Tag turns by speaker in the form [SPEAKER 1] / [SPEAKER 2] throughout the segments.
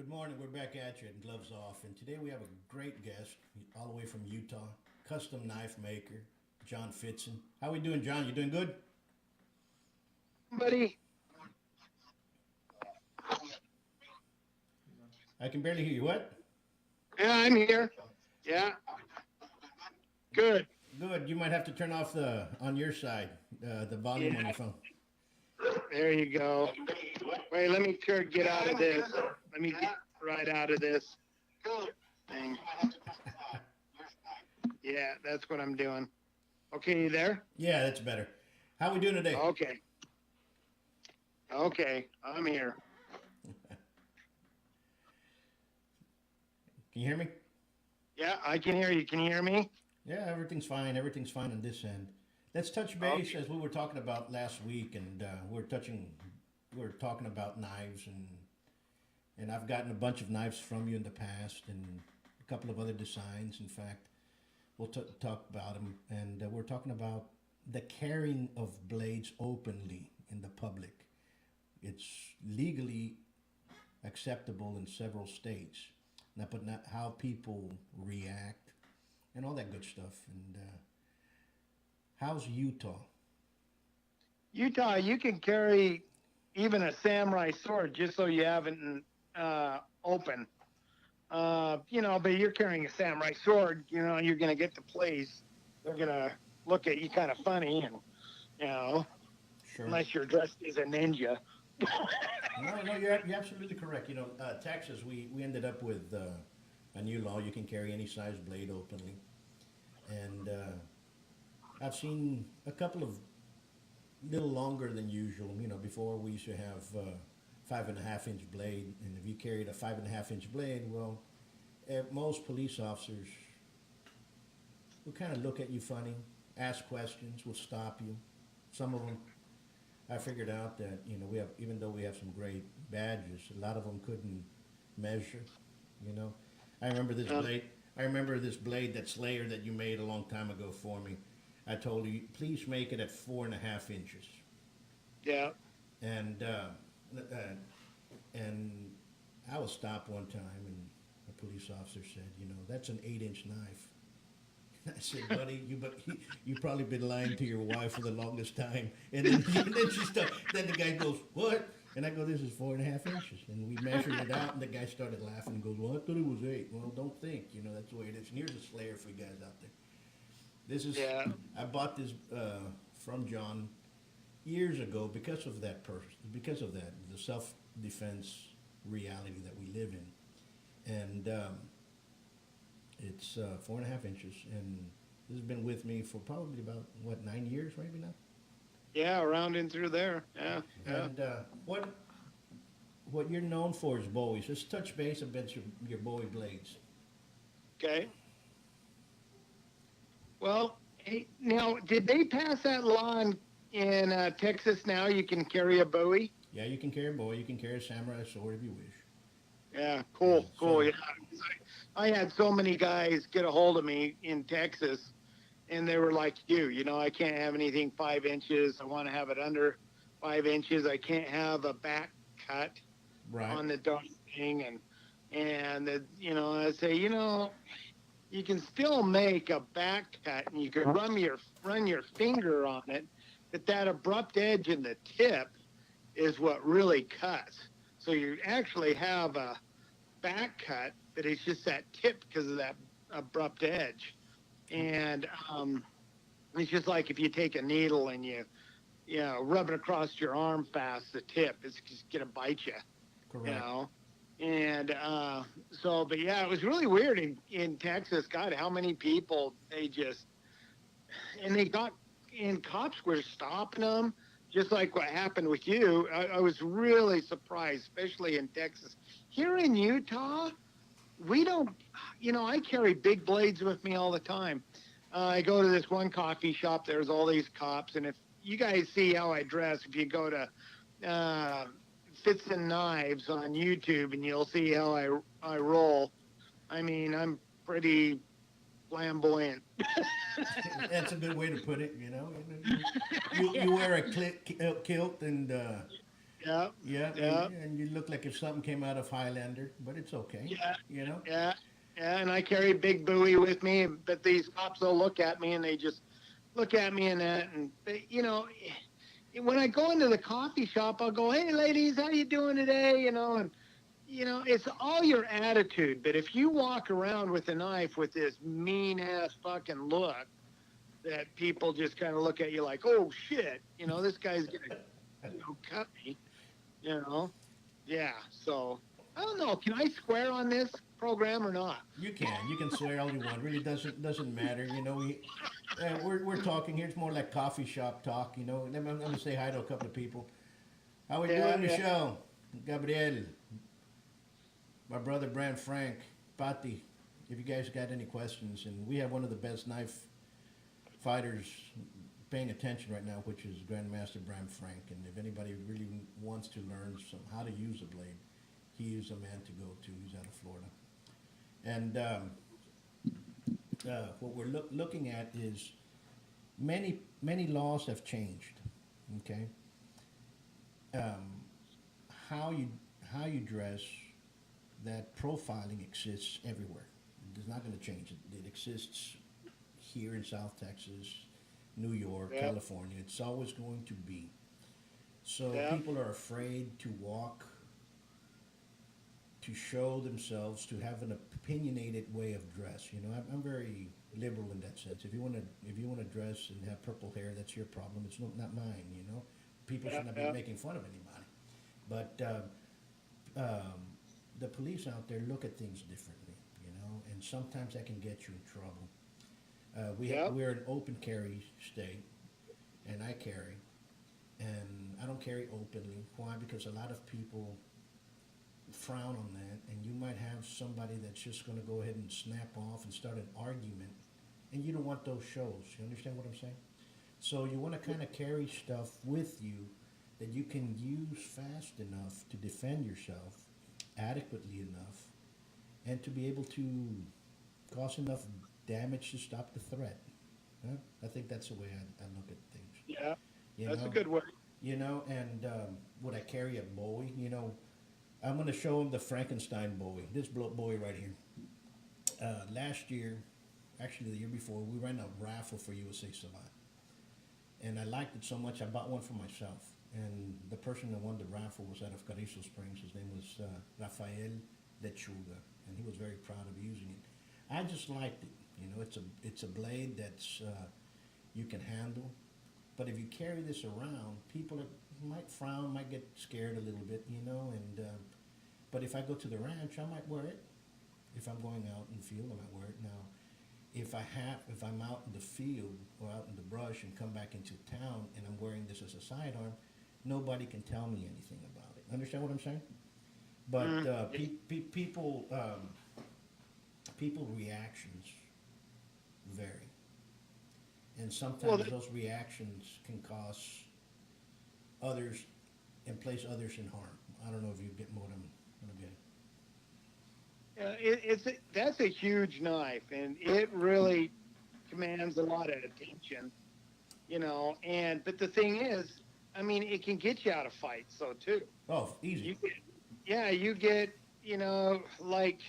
[SPEAKER 1] Good morning. We're back at you and gloves off. And today we have a great guest, all the way from Utah, custom knife maker, John Fitzen. How we doing, John? You doing good?
[SPEAKER 2] Buddy.
[SPEAKER 1] I can barely hear you. What?
[SPEAKER 2] Yeah, I'm here. Yeah. Good.
[SPEAKER 1] Good. You might have to turn off on your side, the volume on your phone.
[SPEAKER 2] There you go. Wait, let me get out of this. Let me get right out of this thing. Yeah, that's what I'm doing. Okay, you there?
[SPEAKER 1] Yeah, that's better. How we doing today?
[SPEAKER 2] Okay. Okay, I'm here.
[SPEAKER 1] Can you hear me?
[SPEAKER 2] Yeah, I can hear you. Can you hear me?
[SPEAKER 1] Yeah, everything's fine. Everything's fine on this end. Let's touch base as we were talking about last week, and we're talking about knives, and I've gotten a bunch of knives from you in the past, and a couple of other designs. In fact, we'll talk about them, and we're talking about the carrying of blades openly in the public. It's legally acceptable in several states, now, but not how people react and all that good stuff. And how's Utah?
[SPEAKER 2] Utah, you can carry even a samurai sword just so you have it open. But you're carrying a samurai sword, you're going to get to place. They're going to look at you kind of funny, and,
[SPEAKER 1] Sure.
[SPEAKER 2] unless you're dressed as a ninja.
[SPEAKER 1] No, you're absolutely correct. Texas, we ended up with a new law. You can carry any size blade openly. And I've seen a couple of little longer than usual. Before we used to have 5.5 inch blade. And if you carried a 5.5 inch blade, well, most police officers will kind of look at you funny, ask questions, will stop you. Some of them, I figured out that we have, even though we have some great badges, a lot of them couldn't measure. I remember this blade. I remember this blade, that Slayer that you made a long time ago for me. I told you, please make it at 4.5 inches.
[SPEAKER 2] Yeah.
[SPEAKER 1] And I was stopped one time, and a police officer said, that's an 8-inch knife. I said, buddy, you've probably been lying to your wife for the longest time. And then, then the guy goes, what? And I go, this is 4.5 inches. And we measured it out, and the guy started laughing and goes, well, I thought it was 8. Well, don't think, that's the way it is. And here's a Slayer for you guys out there. This is,
[SPEAKER 2] yeah.
[SPEAKER 1] I bought this from John years ago because of that the self-defense reality that we live in. And it's 4.5 inches, and this has been with me for probably about 9 years, maybe now.
[SPEAKER 2] Yeah, around and through there. Yeah.
[SPEAKER 1] And what you're known for is Bowies. Let's touch base about your Bowie blades.
[SPEAKER 2] Okay. Well, hey, now, did they pass that law in Texas now? You can carry a Bowie?
[SPEAKER 1] Yeah, you can carry a Bowie. You can carry a samurai sword if you wish.
[SPEAKER 2] Yeah, cool. Yeah. I had so many guys get a hold of me in Texas, and they were like you. I can't have anything 5 inches. I want to have it under 5 inches. I can't have a back cut on the darn thing. And I say, you can still make a back cut, and you can run your finger on it, but that abrupt edge in the tip is what really cuts. So you actually have a back cut, but it's just that tip because of that abrupt edge. And it's just like if you take a needle and you rub it across your arm fast, the tip is just going to bite you.
[SPEAKER 1] Correct.
[SPEAKER 2] And but yeah, it was really weird in Texas. God, how many people cops were stopping them, just like what happened with you. I was really surprised, especially in Texas. Here in Utah, we don't, I carry big blades with me all the time. I go to this one coffee shop, there's all these cops, and if you guys see how I dress, if you go to Fitzen Knives on YouTube, and you'll see how I roll. I mean, I'm pretty flamboyant.
[SPEAKER 1] That's a good way to put it, You wear a kilt and
[SPEAKER 2] Yeah,
[SPEAKER 1] Yeah,
[SPEAKER 2] yeah,
[SPEAKER 1] and you look like if something came out of Highlander, but it's okay,
[SPEAKER 2] yeah,
[SPEAKER 1] you know.
[SPEAKER 2] yeah, yeah. And I carry a big buoy with me, but these cops will look at me and they just look at me and that, and when I go into the coffee shop, I'll go, "Hey, ladies, how you doing today?" And it's all your attitude. But if you walk around with a knife with this mean ass fucking look, that people just kind of look at you like, "Oh shit," this guy's gonna, cut me, you know. Yeah. So I don't know. Can I swear on this program or not?
[SPEAKER 1] You can swear all you want. Really doesn't matter. We're talking here. It's more like coffee shop talk. I'm gonna say hi to a couple of people. How we
[SPEAKER 2] Yeah,
[SPEAKER 1] doing,
[SPEAKER 2] yeah.
[SPEAKER 1] Michelle, Gabriel, my brother Brand Frank, Patti? If you guys got any questions, and we have one of the best knife fighters paying attention right now, which is Grandmaster Bram Frank. And if anybody really wants to learn how to use a blade, he is a man to go to. He's out of Florida. And what we're looking at is many laws have changed. Okay, um, how you how you dress, that profiling exists everywhere. It's not going to change. It exists here in South Texas, New York,
[SPEAKER 2] Yeah,
[SPEAKER 1] California. It's always going to be. So
[SPEAKER 2] yeah.
[SPEAKER 1] people are afraid to walk, to show themselves, to have an opinionated way of dress. I'm very liberal in that sense. If you want to dress and have purple hair, that's your problem. It's not mine. People
[SPEAKER 2] Yeah,
[SPEAKER 1] should not be
[SPEAKER 2] yeah,
[SPEAKER 1] making fun of anybody. But the police out there look at things differently. And sometimes that can get you in trouble.
[SPEAKER 2] yeah.
[SPEAKER 1] We're an open carry state, and I carry, and I don't carry openly. Why? Because a lot of people frown on that, and you might have somebody that's just going to go ahead and snap off and start an argument, and you don't want those shows. You understand what I'm saying? So you want to kind of carry stuff with you that you can use fast enough to defend yourself adequately enough, and to be able to cause enough damage to stop the threat. Huh? I think that's the way I look at things.
[SPEAKER 2] Yeah.
[SPEAKER 1] You
[SPEAKER 2] That's a
[SPEAKER 1] know,
[SPEAKER 2] good word.
[SPEAKER 1] and would I carry a Bowie? I'm going to show him the Frankenstein Bowie. This Bowie right here. Last year, actually the year before, we ran a raffle for USA Savant, and I liked it so much I bought one for myself. And the person that won the raffle was out of Carrizo Springs. His name was Rafael Lechuga, and he was very proud of using it. I just liked it. It's a blade that's you can handle. But if you carry this around, people might frown, might get scared a little bit, And but if I go to the ranch, I might wear it. If I'm going out in the field, I might wear it. Now, if I'm out in the field or out in the brush and come back into town and I'm wearing this as a sidearm, nobody can tell me anything about it. Understand what I'm saying? But people reactions vary, and
[SPEAKER 2] Well,
[SPEAKER 1] sometimes those reactions can cause others and place others in harm. I don't know if you get what I'm getting.
[SPEAKER 2] that's a huge knife, and it really commands a lot of attention. And but the thing is, I mean, it can get you out of fights, so too.
[SPEAKER 1] Oh, easy.
[SPEAKER 2] You get, yeah, you get, like,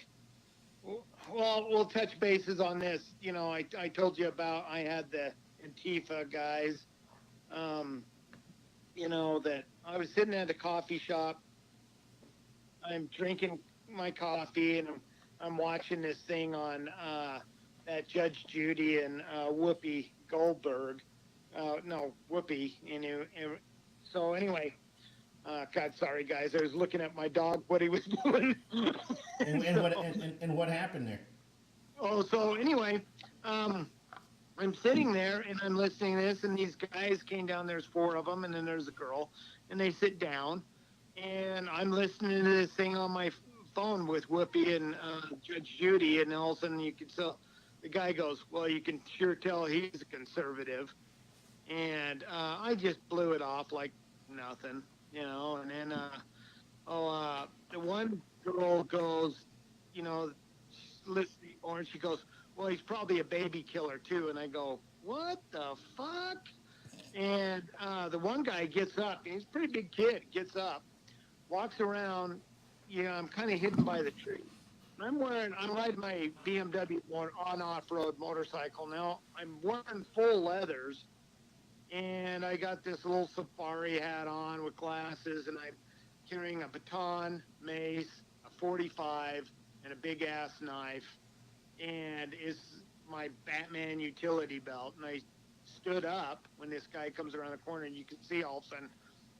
[SPEAKER 2] well, we'll touch bases on this. I told you about I had the Antifa guys. Um, that I was sitting at a coffee shop. I'm drinking my coffee and I'm watching this thing on that Judge Judy and Whoopi Goldberg. No, Whoopi. So anyway, God, sorry guys, I was looking at my dog, what he was doing.
[SPEAKER 1] And
[SPEAKER 2] So,
[SPEAKER 1] what happened there?
[SPEAKER 2] oh, so anyway, I'm sitting there and I'm listening to this, and these guys came down. There's four of them, and then there's a girl, and they sit down, and I'm listening to this thing on my phone with Whoopi and Judge Judy, and all of a sudden you can tell the guy goes, "Well, you can sure tell he's a conservative," and I just blew it off like nothing, And then the one girl goes, you know, listening, or she goes, "Well, he's probably a baby killer too," and I go, "What the fuck?" And the one guy gets up. He's a pretty big kid. Gets up, walks around. I'm kind of hidden by the tree. I'm riding my BMW on off-road motorcycle now. I'm wearing full leathers, and I got this little safari hat on with glasses, and I'm carrying a baton, mace, a 45, and a big ass knife, and it's my Batman utility belt. And I stood up when this guy comes around the corner, and you can see all of a sudden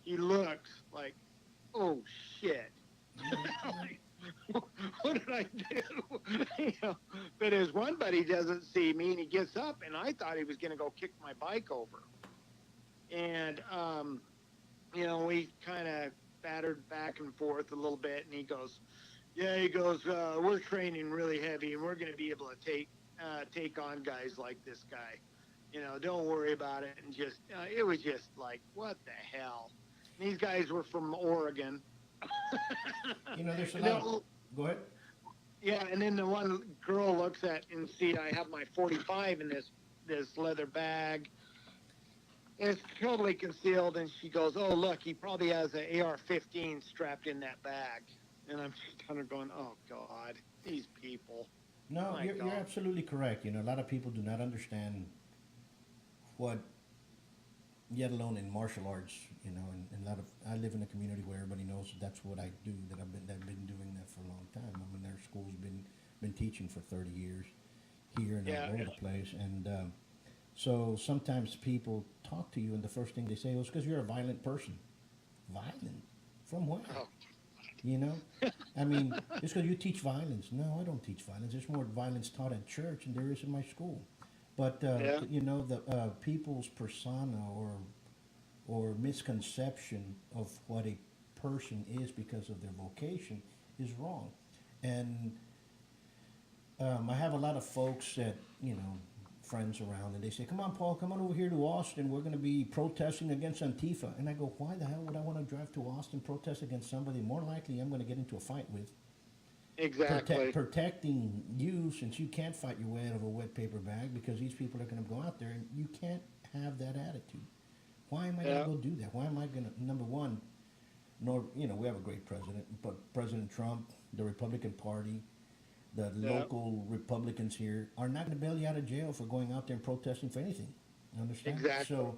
[SPEAKER 2] he looks like, oh shit. Like, what did I do? But his one buddy doesn't see me, and he gets up, and I thought he was going to go kick my bike over. And, we kind of battered back and forth a little bit, and he goes, we're training really heavy, and we're going to be able to take on guys like this guy. Don't worry about it. And just, it was just like, what the hell? And these guys were from Oregon.
[SPEAKER 1] There's a lot. Go ahead.
[SPEAKER 2] Yeah, and then the one girl looks at and see I have my 45 in this leather bag. And it's totally concealed, and she goes, oh, look, he probably has an AR-15 strapped in that bag. And I'm just kind of going, oh, God, these people.
[SPEAKER 1] No, you're absolutely correct. A lot of people do not understand what, yet alone in martial arts, and a lot of, I live in a community where everybody knows that's what I do, that I've been doing that for a long time. I mean, their school's been teaching for 30 years here and all over the place. And so sometimes people talk to you, and the first thing they say is because you're a violent person. Violent? From where? Oh. I mean, it's because you teach violence. No, I don't teach violence. There's more violence taught at church than there is in my school. But, the people's persona or misconception of what a person is because of their vocation is wrong. And I have a lot of folks that, friends around, and they say, come on, Paul, come on over here to Austin. We're going to be protesting against Antifa. And I go, why the hell would I want to drive to Austin, protest against somebody more likely I'm going to get into a fight with?
[SPEAKER 2] Exactly.
[SPEAKER 1] Protecting you, since you can't fight your way out of a wet paper bag, because these people are going to go out there, and you can't have that attitude. Why am I going to go do that? Why am I going to, number one, we have a great president, but President Trump, the Republican Party, the local Republicans here are not going to bail you out of jail for going out there and protesting for anything. You understand?
[SPEAKER 2] Exactly.
[SPEAKER 1] So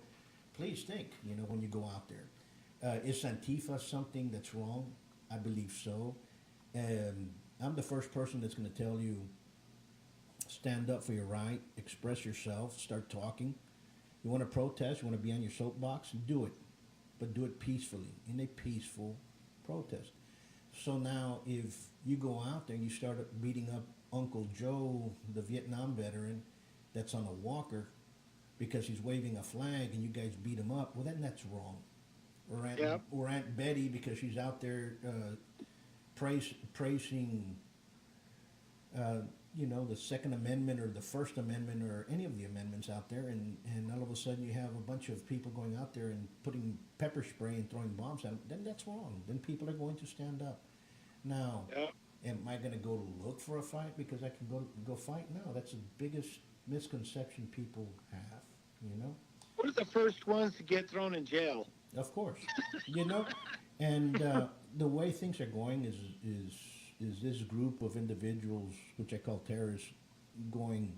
[SPEAKER 1] please think, when you go out there. Is Antifa something that's wrong? I believe so. And I'm the first person that's going to tell you, stand up for your right, express yourself, start talking. You want to protest, you want to be on your soapbox, do it. But do it peacefully, in a peaceful protest. So now if you go out there and you start beating up Uncle Joe, the Vietnam veteran, that's on a walker because he's waving a flag, and you guys beat him up, well, then that's wrong. Or Aunt Betty, because she's out there praising, the Second Amendment or the First Amendment or any of the amendments out there, and all of a sudden you have a bunch of people going out there and putting pepper spray and throwing bombs at them, then that's wrong. Then people are going to stand up. Now, am I going to go look for a fight because I can go fight? No, that's the biggest misconception people have,
[SPEAKER 2] We're the first ones to get thrown in jail.
[SPEAKER 1] Of course. And the way things are going is this group of individuals, which I call terrorists, going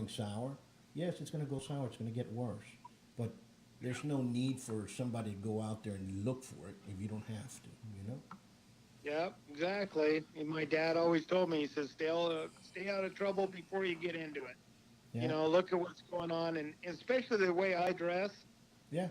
[SPEAKER 1] sour. Yes, it's going to go sour. It's going to get worse. But there's no need for somebody to go out there and look for it if you don't have to,
[SPEAKER 2] Yeah, exactly. And my dad always told me, he says, stay out of trouble before you get into it. Yeah. Look at what's going on, and especially the way I dress.
[SPEAKER 1] Yeah.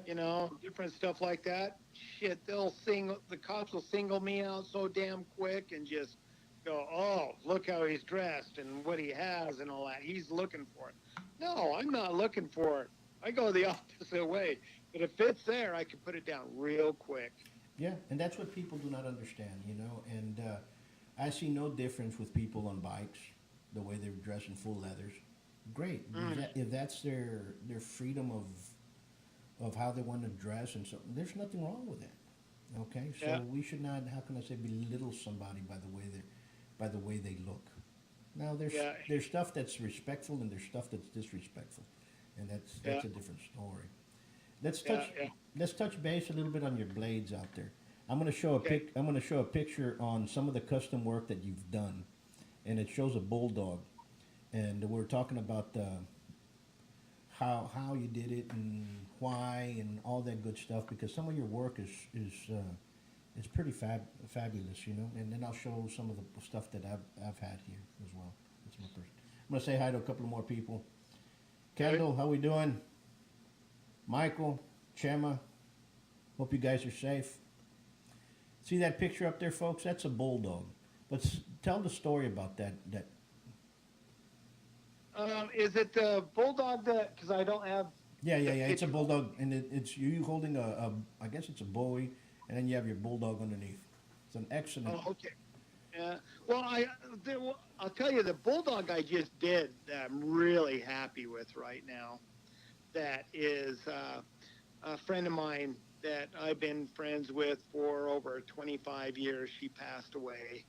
[SPEAKER 2] Different stuff like that. Shit, the cops will single me out so damn quick and just go, oh, look how he's dressed and what he has and all that. He's looking for it. No, I'm not looking for it. I go the opposite way. But if it's there, I can put it down real quick.
[SPEAKER 1] Yeah, and that's what people do not understand, and I see no difference with people on bikes, the way they're dressed in full leathers. Great. If that's their freedom of how they want to dress and so, there's nothing wrong with that. Okay? So we should not, how can I say, belittle somebody by the way they look. Now there's stuff that's respectful and there's stuff that's disrespectful. And that's a different story. let's
[SPEAKER 2] Yeah,
[SPEAKER 1] touch
[SPEAKER 2] yeah.
[SPEAKER 1] let's touch base a little bit on your blades out there. I'm gonna show a
[SPEAKER 2] Okay.
[SPEAKER 1] I'm gonna show a picture on some of the custom work that you've done, and it shows a bulldog, and we're talking about how you did it and why and all that good stuff because some of your work is pretty fabulous, you know. And then I'll show some of the stuff that I've had here as well. That's my first. I'm gonna say hi to a couple more people.
[SPEAKER 2] Okay.
[SPEAKER 1] Kendall, how we doing? Michael, Chema, hope you guys are safe. See that picture up there, folks? That's a bulldog. Let's tell the story about that.
[SPEAKER 2] Is it the bulldog that? Because I don't have
[SPEAKER 1] Yeah.
[SPEAKER 2] the
[SPEAKER 1] It's a
[SPEAKER 2] picture.
[SPEAKER 1] bulldog, and it's you holding I guess it's a bowie, and then you have your bulldog underneath. It's an excellent.
[SPEAKER 2] Oh, okay. Yeah. Well, I'll tell you the bulldog I just did that I'm really happy with right now. That is a friend of mine that I've been friends with for over 25 years. She passed away,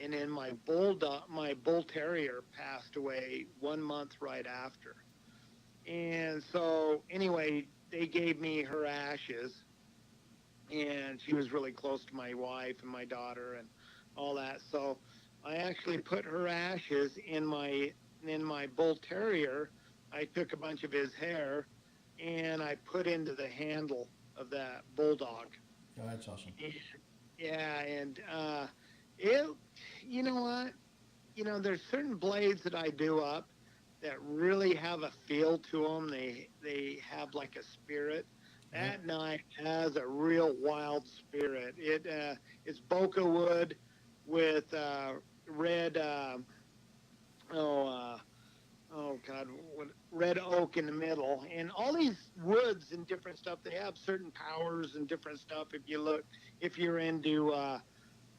[SPEAKER 2] and then my bull terrier passed away 1 month right after. And so, anyway, they gave me her ashes, and she was really close to my wife and my daughter and all that. So, I actually put her ashes in my bull terrier. I took a bunch of his hair and I put into the handle of that bulldog.
[SPEAKER 1] Oh, that's awesome.
[SPEAKER 2] Yeah, and it, you know what? There's certain blades that I do up that really have a feel to them. They have like a spirit.
[SPEAKER 1] Yeah.
[SPEAKER 2] That knife has a real wild spirit. It's bokeh wood with red oh oh God, what, red oak in the middle, and all these woods and different stuff. They have certain powers and different stuff. If you're into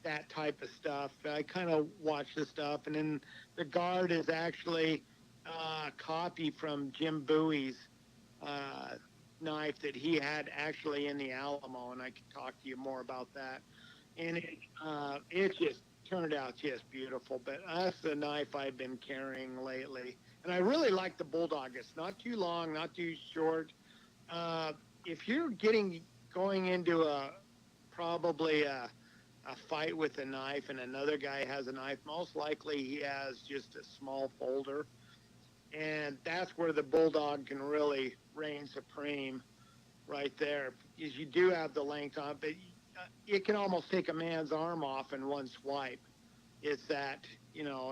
[SPEAKER 2] that type of stuff, I kind of watch the stuff, and then the guard is actually a copy from Jim Bowie's uh, knife that he had actually in the Alamo, and I can talk to you more about that. And it just turned out just beautiful. But that's the knife I've been carrying lately, and I really like the Bulldog. It's not too long, not too short. Uh, if you're going into probably a fight with a knife and another guy has a knife, most likely he has just a small folder. And that's where the Bulldog can really reign supreme right there. Because you do have the length on it, but it can almost take a man's arm off in one swipe. It's that,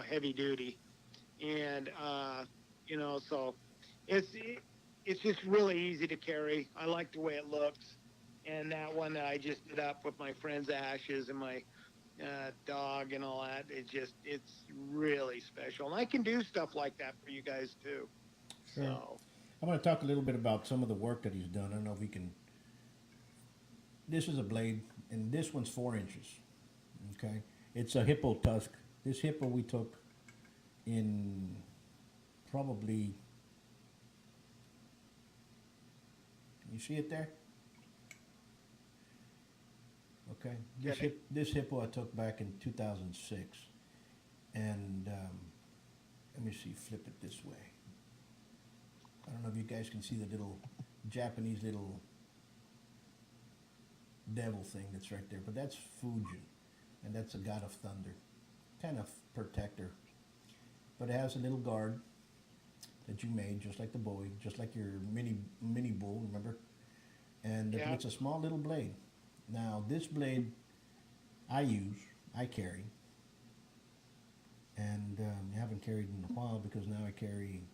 [SPEAKER 2] heavy duty. And, so it's, it's just really easy to carry. I like the way it looks. And that one that I just did up with my friend's ashes and my dog and all that, it's really special. And I can do stuff like that for you guys too.
[SPEAKER 1] Sure.
[SPEAKER 2] So,
[SPEAKER 1] I'm going to talk a little bit about some of the work that he's done. I don't know if we can. This is a blade, and this one's 4 inches. Okay, it's a hippo tusk. This hippo we took in probably. Can you see it there? Okay,
[SPEAKER 2] okay.
[SPEAKER 1] this hippo I took back in 2006, and let me see, flip it this way. I don't know if you guys can see the little Japanese little devil thing that's right there, but that's Fujin, and that's a god of thunder, kind of protector. But it has a little guard that you made, just like the Bowie, just like your mini bull, remember? And
[SPEAKER 2] Yeah.
[SPEAKER 1] it's a small little blade. Now this blade I carry, and I haven't carried in a while because now I carry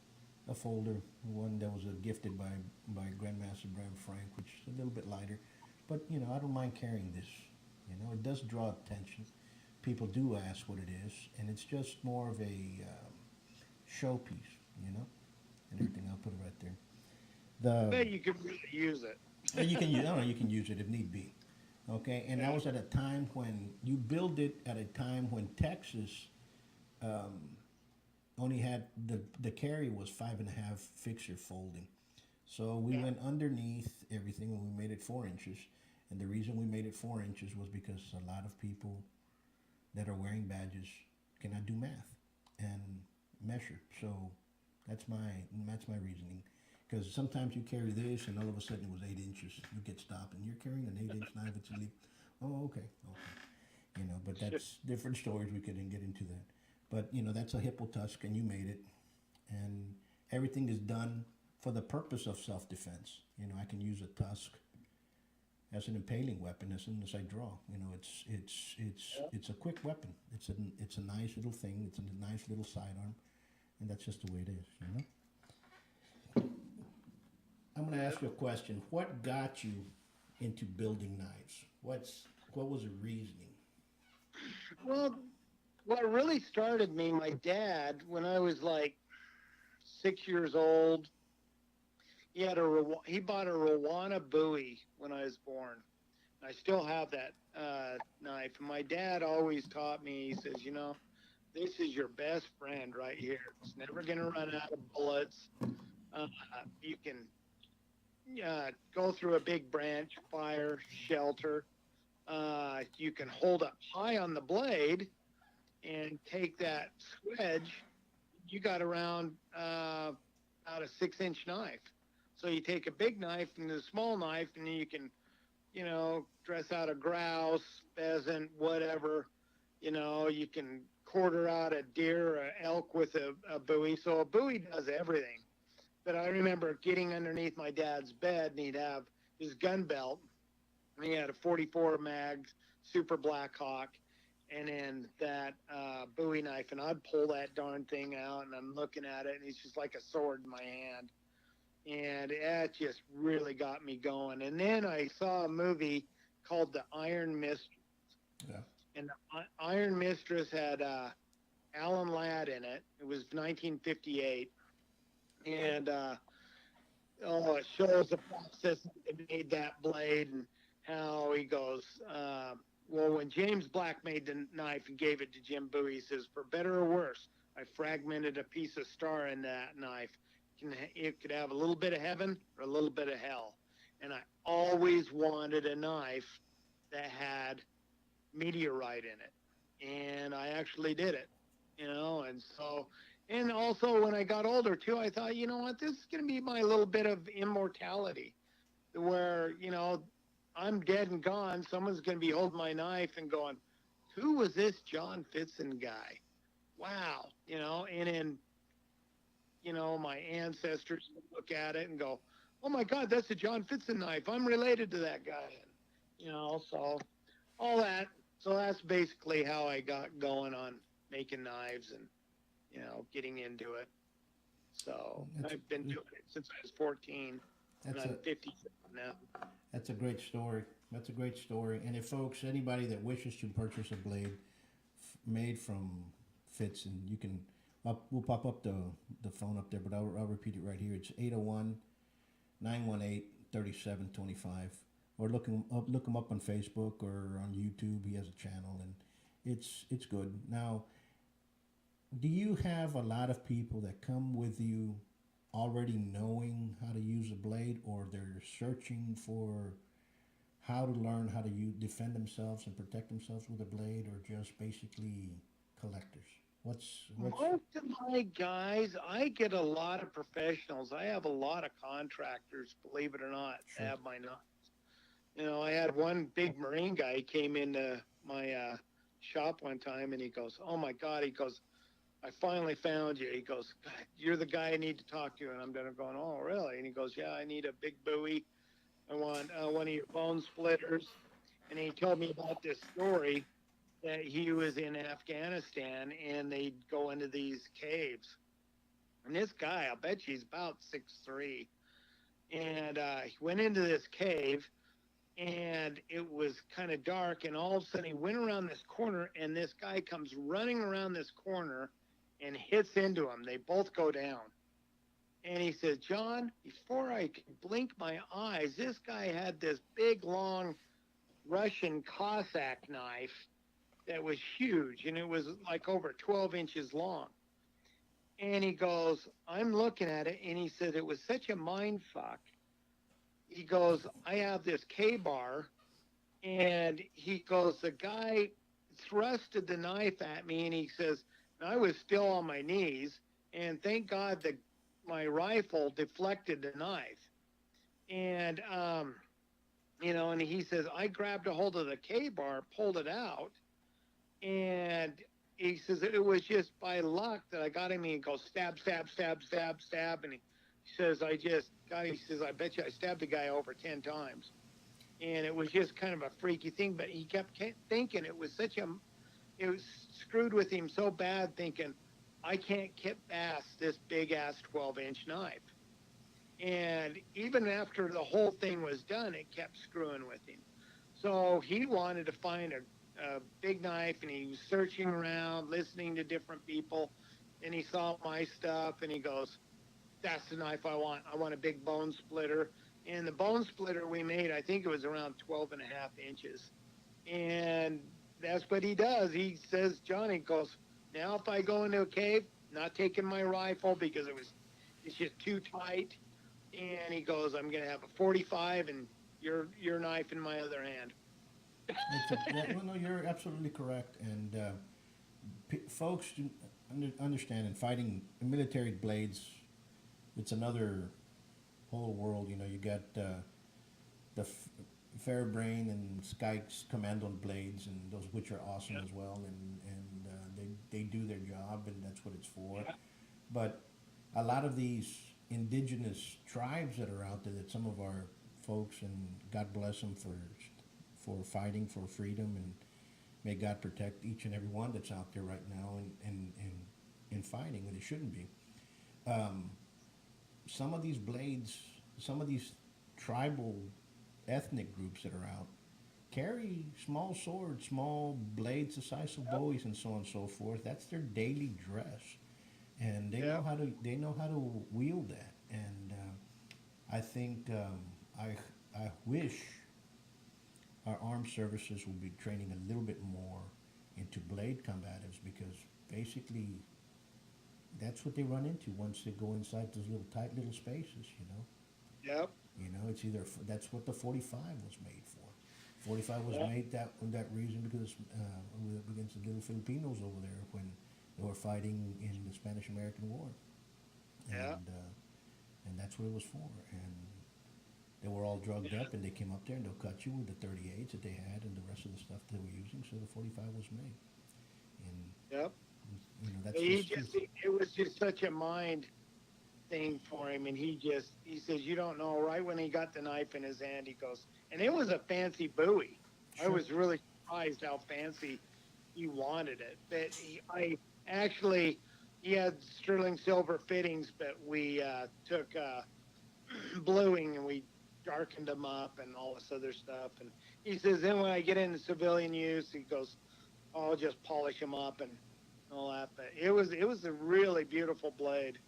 [SPEAKER 1] a folder, one that was gifted by Grandmaster Bram Frank, which is a little bit lighter. But, I don't mind carrying this. It does draw attention. People do ask what it is, and it's just more of a showpiece, and everything. I'll put it right there.
[SPEAKER 2] I
[SPEAKER 1] The
[SPEAKER 2] bet you could really use it.
[SPEAKER 1] you can use, I don't know, you can use it if need be. Okay, and that
[SPEAKER 2] Yeah.
[SPEAKER 1] was at a time when you built it at a time when Texas only had the carry was 5.5 fixture folding. So we
[SPEAKER 2] Yeah.
[SPEAKER 1] went underneath everything and we made it 4 inches. And the reason we made it 4 inches was because a lot of people that are wearing badges cannot do math and measure. So that's my reasoning. Because sometimes you carry this, and all of a sudden it was 8 inches. You get stopped, and you're carrying an 8 inch knife. It's illegal. Oh, okay, okay. But that's different stories. We couldn't get into that. But that's a hippo tusk, and you made it, and everything is done for the purpose of self-defense. I can use a tusk as an impaling weapon as soon as I draw. It's a quick weapon. It's a nice little thing. It's a nice little sidearm, and that's just the way it is. I'm going to ask you a question. What got you into building knives? What was the reasoning?
[SPEAKER 2] Well, what really started me, my dad, when I was like 6 years old, he bought a Rowana Bowie when I was born. I still have that knife. And my dad always taught me, he says, this is your best friend right here. It's never going to run out of bullets. You can go through a big branch, fire, shelter. You can hold up high on the blade and take that swedge. You got around about a 6-inch knife. So you take a big knife and a small knife, and you can, dress out a grouse, pheasant, whatever. You can quarter out a deer or an elk with a Bowie. So a Bowie does everything. But I remember getting underneath my dad's bed, and he'd have his gun belt. And he had a 44 mag Super Black Hawk, and then that Bowie knife. And I'd pull that darn thing out, and I'm looking at it, and it's just like a sword in my hand. And that just really got me going. And then I saw a movie called The Iron Mistress.
[SPEAKER 1] Yeah.
[SPEAKER 2] And the Iron Mistress had Alan Ladd in it. It was 1958. And it shows the process they made that blade and how he goes, well, when James Black made the knife and gave it to Jim Bowie, he says, for better or worse, I fragmented a piece of star in that knife. It could have a little bit of heaven or a little bit of hell. And I always wanted a knife that had meteorite in it. And I actually did it, and so, and also when I got older too, I thought, what, this is going to be my little bit of immortality where, I'm dead and gone. Someone's going to be holding my knife and going, who was this John Fitzen guy? Wow. And then, my ancestors look at it and go, oh my God, that's a John Fitzen knife. I'm related to that guy. So all that. So that's basically how I got going on making knives and, getting into it. So I've been doing it since I was 14, and I'm 57 now.
[SPEAKER 1] That's a great story. That's a great story. And if folks, anybody that wishes to purchase a blade made from Fitzen, you can, we'll pop up the phone up there, but I'll repeat it right here. It's 801-918-3725. Or look him up on Facebook or on YouTube. He has a channel, and it's good. Now, do you have a lot of people that come with you already knowing how to use a blade, or they're searching for how to learn how to defend themselves and protect themselves with a blade, or just basically collectors? What's
[SPEAKER 2] Most of my guys, I get a lot of professionals. I have a lot of contractors, believe it or not,
[SPEAKER 1] Sure.
[SPEAKER 2] have my knives. I had one big Marine guy. He came into my shop one time, and he goes, oh my God, he goes, I finally found you. He goes, God, you're the guy I need to talk to. And I'm going, oh, really? And he goes, yeah, I need a big Bowie. I want one of your bone splitters. And he told me about this story that he was in Afghanistan, and they'd go into these caves. And this guy, I'll bet you he's about 6'3". And he went into this cave, and it was kind of dark. And all of a sudden he went around this corner, and this guy comes running around this corner and hits into him. They both go down. And he said, John, before I could blink my eyes, this guy had this big, long Russian Cossack knife that was huge, and it was like over 12 inches long. And he goes, I'm looking at it, and he said, it was such a mind fuck. He goes, I have this K-bar, and he goes, the guy thrusted the knife at me, and he says, I was still on my knees, and thank God the my rifle deflected the knife, and and he says I grabbed a hold of the K bar, pulled it out, and he says it was just by luck that I got him. He goes stab, stab, stab, stab, stab, and he says I just got. He says I bet you I stabbed the guy over 10 times, and it was just kind of a freaky thing. But he kept thinking it was it was screwed with him so bad, thinking I can't get past this big ass 12-inch knife. And even after the whole thing was done, it kept screwing with him. So he wanted to find a big knife, and he was searching around, listening to different people, and he saw my stuff, and he goes, "That's the knife I want. I want a big bone splitter." And the bone splitter we made, I think it was around 12.5 inches. And that's what he does. He says, Johnny goes, now if I go into a cave, not taking my rifle because it's just too tight. And he goes, I'm going to have a 45 and your knife in my other hand.
[SPEAKER 1] Well, no, you're absolutely correct. And folks do understand in fighting military blades, it's another whole world. You know, you got the Fairbrain and Skyke's Commando blades, and those which are awesome as well, and they do their job, and that's what it's for. But a lot of these indigenous tribes that are out there, that some of our folks, and God bless them for fighting for freedom, and may God protect each and every one that's out there right now and fighting when it shouldn't be. Some of these blades, some of these tribal ethnic groups that are out carry small swords, small blades the size of bowies, and so on and so forth. That's their daily dress, and they know how to wield that. And I think I wish our armed services will be training a little bit more into blade combatives, because basically that's what they run into once they go inside those little tight little spaces, you know.
[SPEAKER 2] Yep.
[SPEAKER 1] You know, it's either that's what the 45 was made for. 45 was made that reason, because against the little Filipinos over there when they were fighting in the Spanish-American War, and that's what it was for. And they were all drugged up, and they came up there and they'll cut you with the 38s that they had and the rest of the stuff they were using. So the 45 was made. And
[SPEAKER 2] Yep.
[SPEAKER 1] you know, that's
[SPEAKER 2] it was just such a mind thing for him, and he says, you don't know. Right when he got the knife in his hand, he goes, and it was a fancy bowie.
[SPEAKER 1] Sure.
[SPEAKER 2] I was really surprised how fancy he wanted it. But he had sterling silver fittings, but we took bluing and we darkened them up and all this other stuff. And he says, then when I get into civilian use, he goes, I'll just polish them up and all that. But it was a really beautiful blade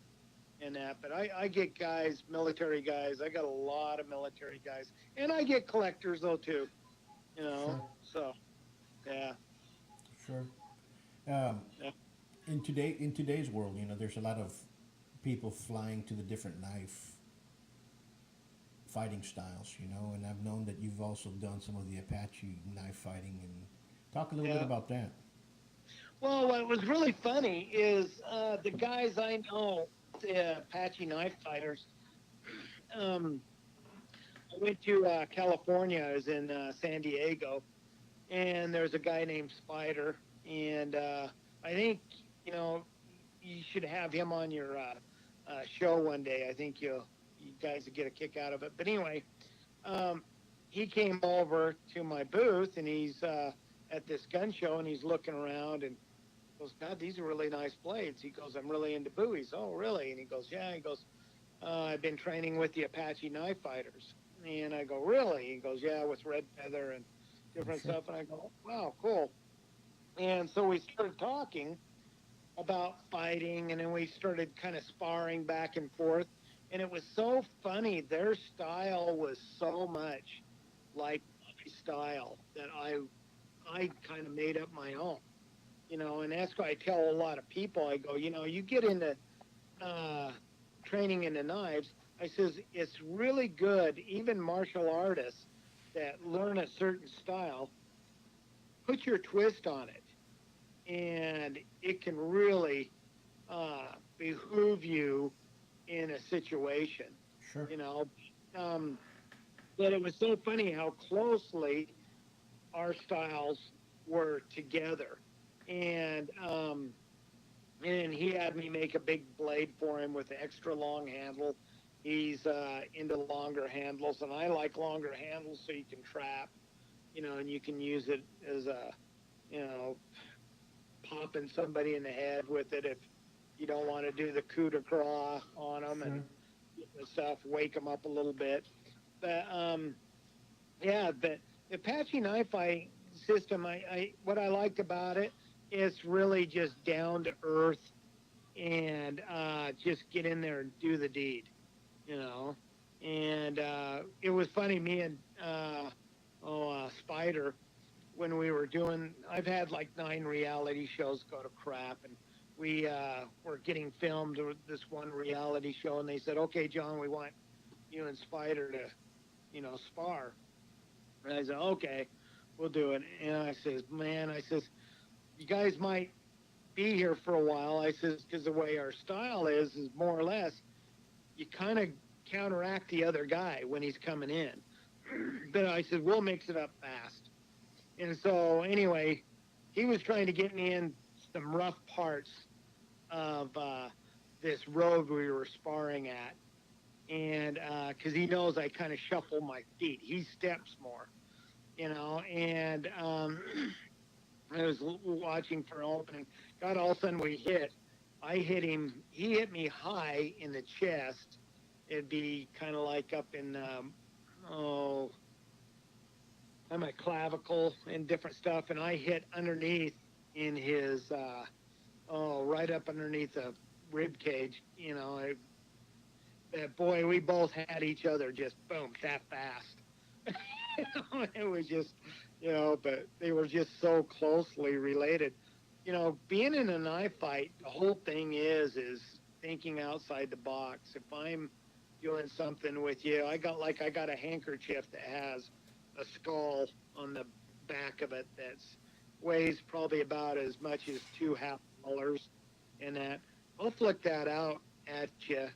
[SPEAKER 2] in that. But I get guys, military guys. I got a lot of military guys, and I get collectors though too. You know,
[SPEAKER 1] Sure.
[SPEAKER 2] so yeah.
[SPEAKER 1] Sure.
[SPEAKER 2] Yeah.
[SPEAKER 1] In today's world, you know, there's a lot of people flying to the different knife fighting styles, you know, and I've known that you've also done some of the Apache knife fighting, and talk a little bit about that.
[SPEAKER 2] Well, what was really funny is the guys I know, the Apache knife fighters. I went to California. I was in San Diego, and there's a guy named Spider, and I think you should have him on your show one day. I think you guys would get a kick out of it. But anyway, he came over to my booth, and he's at this gun show, and he's looking around and goes, God, these are really nice blades. He goes, I'm really into bowies. Oh, really? And he goes, yeah. He goes, I've been training with the Apache knife fighters. And I go, really? He goes, yeah, with Red Feather and different stuff. And I go, wow, cool. And so we started talking about fighting, and then we started kind of sparring back and forth. And it was so funny. Their style was so much like my style that I kind of made up my own. And that's why I tell a lot of people, I go, you get into training in the knives, I says, it's really good, even martial artists that learn a certain style, put your twist on it, and it can really behoove you in a situation,
[SPEAKER 1] Sure.
[SPEAKER 2] you know. Um, but it was so funny how closely our styles were together. And and he had me make a big blade for him with an extra long handle. He's into longer handles, and I like longer handles so you can trap, and you can use it as a, you know, popping somebody in the head with it if you don't want to do the coup de grace on them
[SPEAKER 1] Sure.
[SPEAKER 2] and stuff, wake them up a little bit. But yeah, the Apache knife fight system, I what I liked about it, it's really just down to earth and just get in there and do the deed, you know. And it was funny, me and Spider, when we were doing, I've had like 9 reality shows go to crap, and we were getting filmed with this one reality show, and they said, okay, John, we want you and Spider to, spar. And I said, okay, we'll do it. And I says, man, I says, you guys might be here for a while. I says, because the way our style is more or less, you kind of counteract the other guy when he's coming in. But I said, we'll mix it up fast. And so anyway, he was trying to get me in some rough parts of this road we were sparring at. And because he knows I kind of shuffle my feet, he steps more, and I was watching for an opening. God, all of a sudden we hit. I hit him. He hit me high in the chest. It'd be kind of like up in, oh, on my clavicle and different stuff. And I hit underneath in his, right up underneath the rib cage. Boy, we both had each other just boom that fast. It was just, but they were just so closely related. Being in a knife fight, the whole thing is thinking outside the box. If I'm doing something with you, I got a handkerchief that has a skull on the back of it that's weighs probably about as much as $2 half, and that I'll flick that out at you,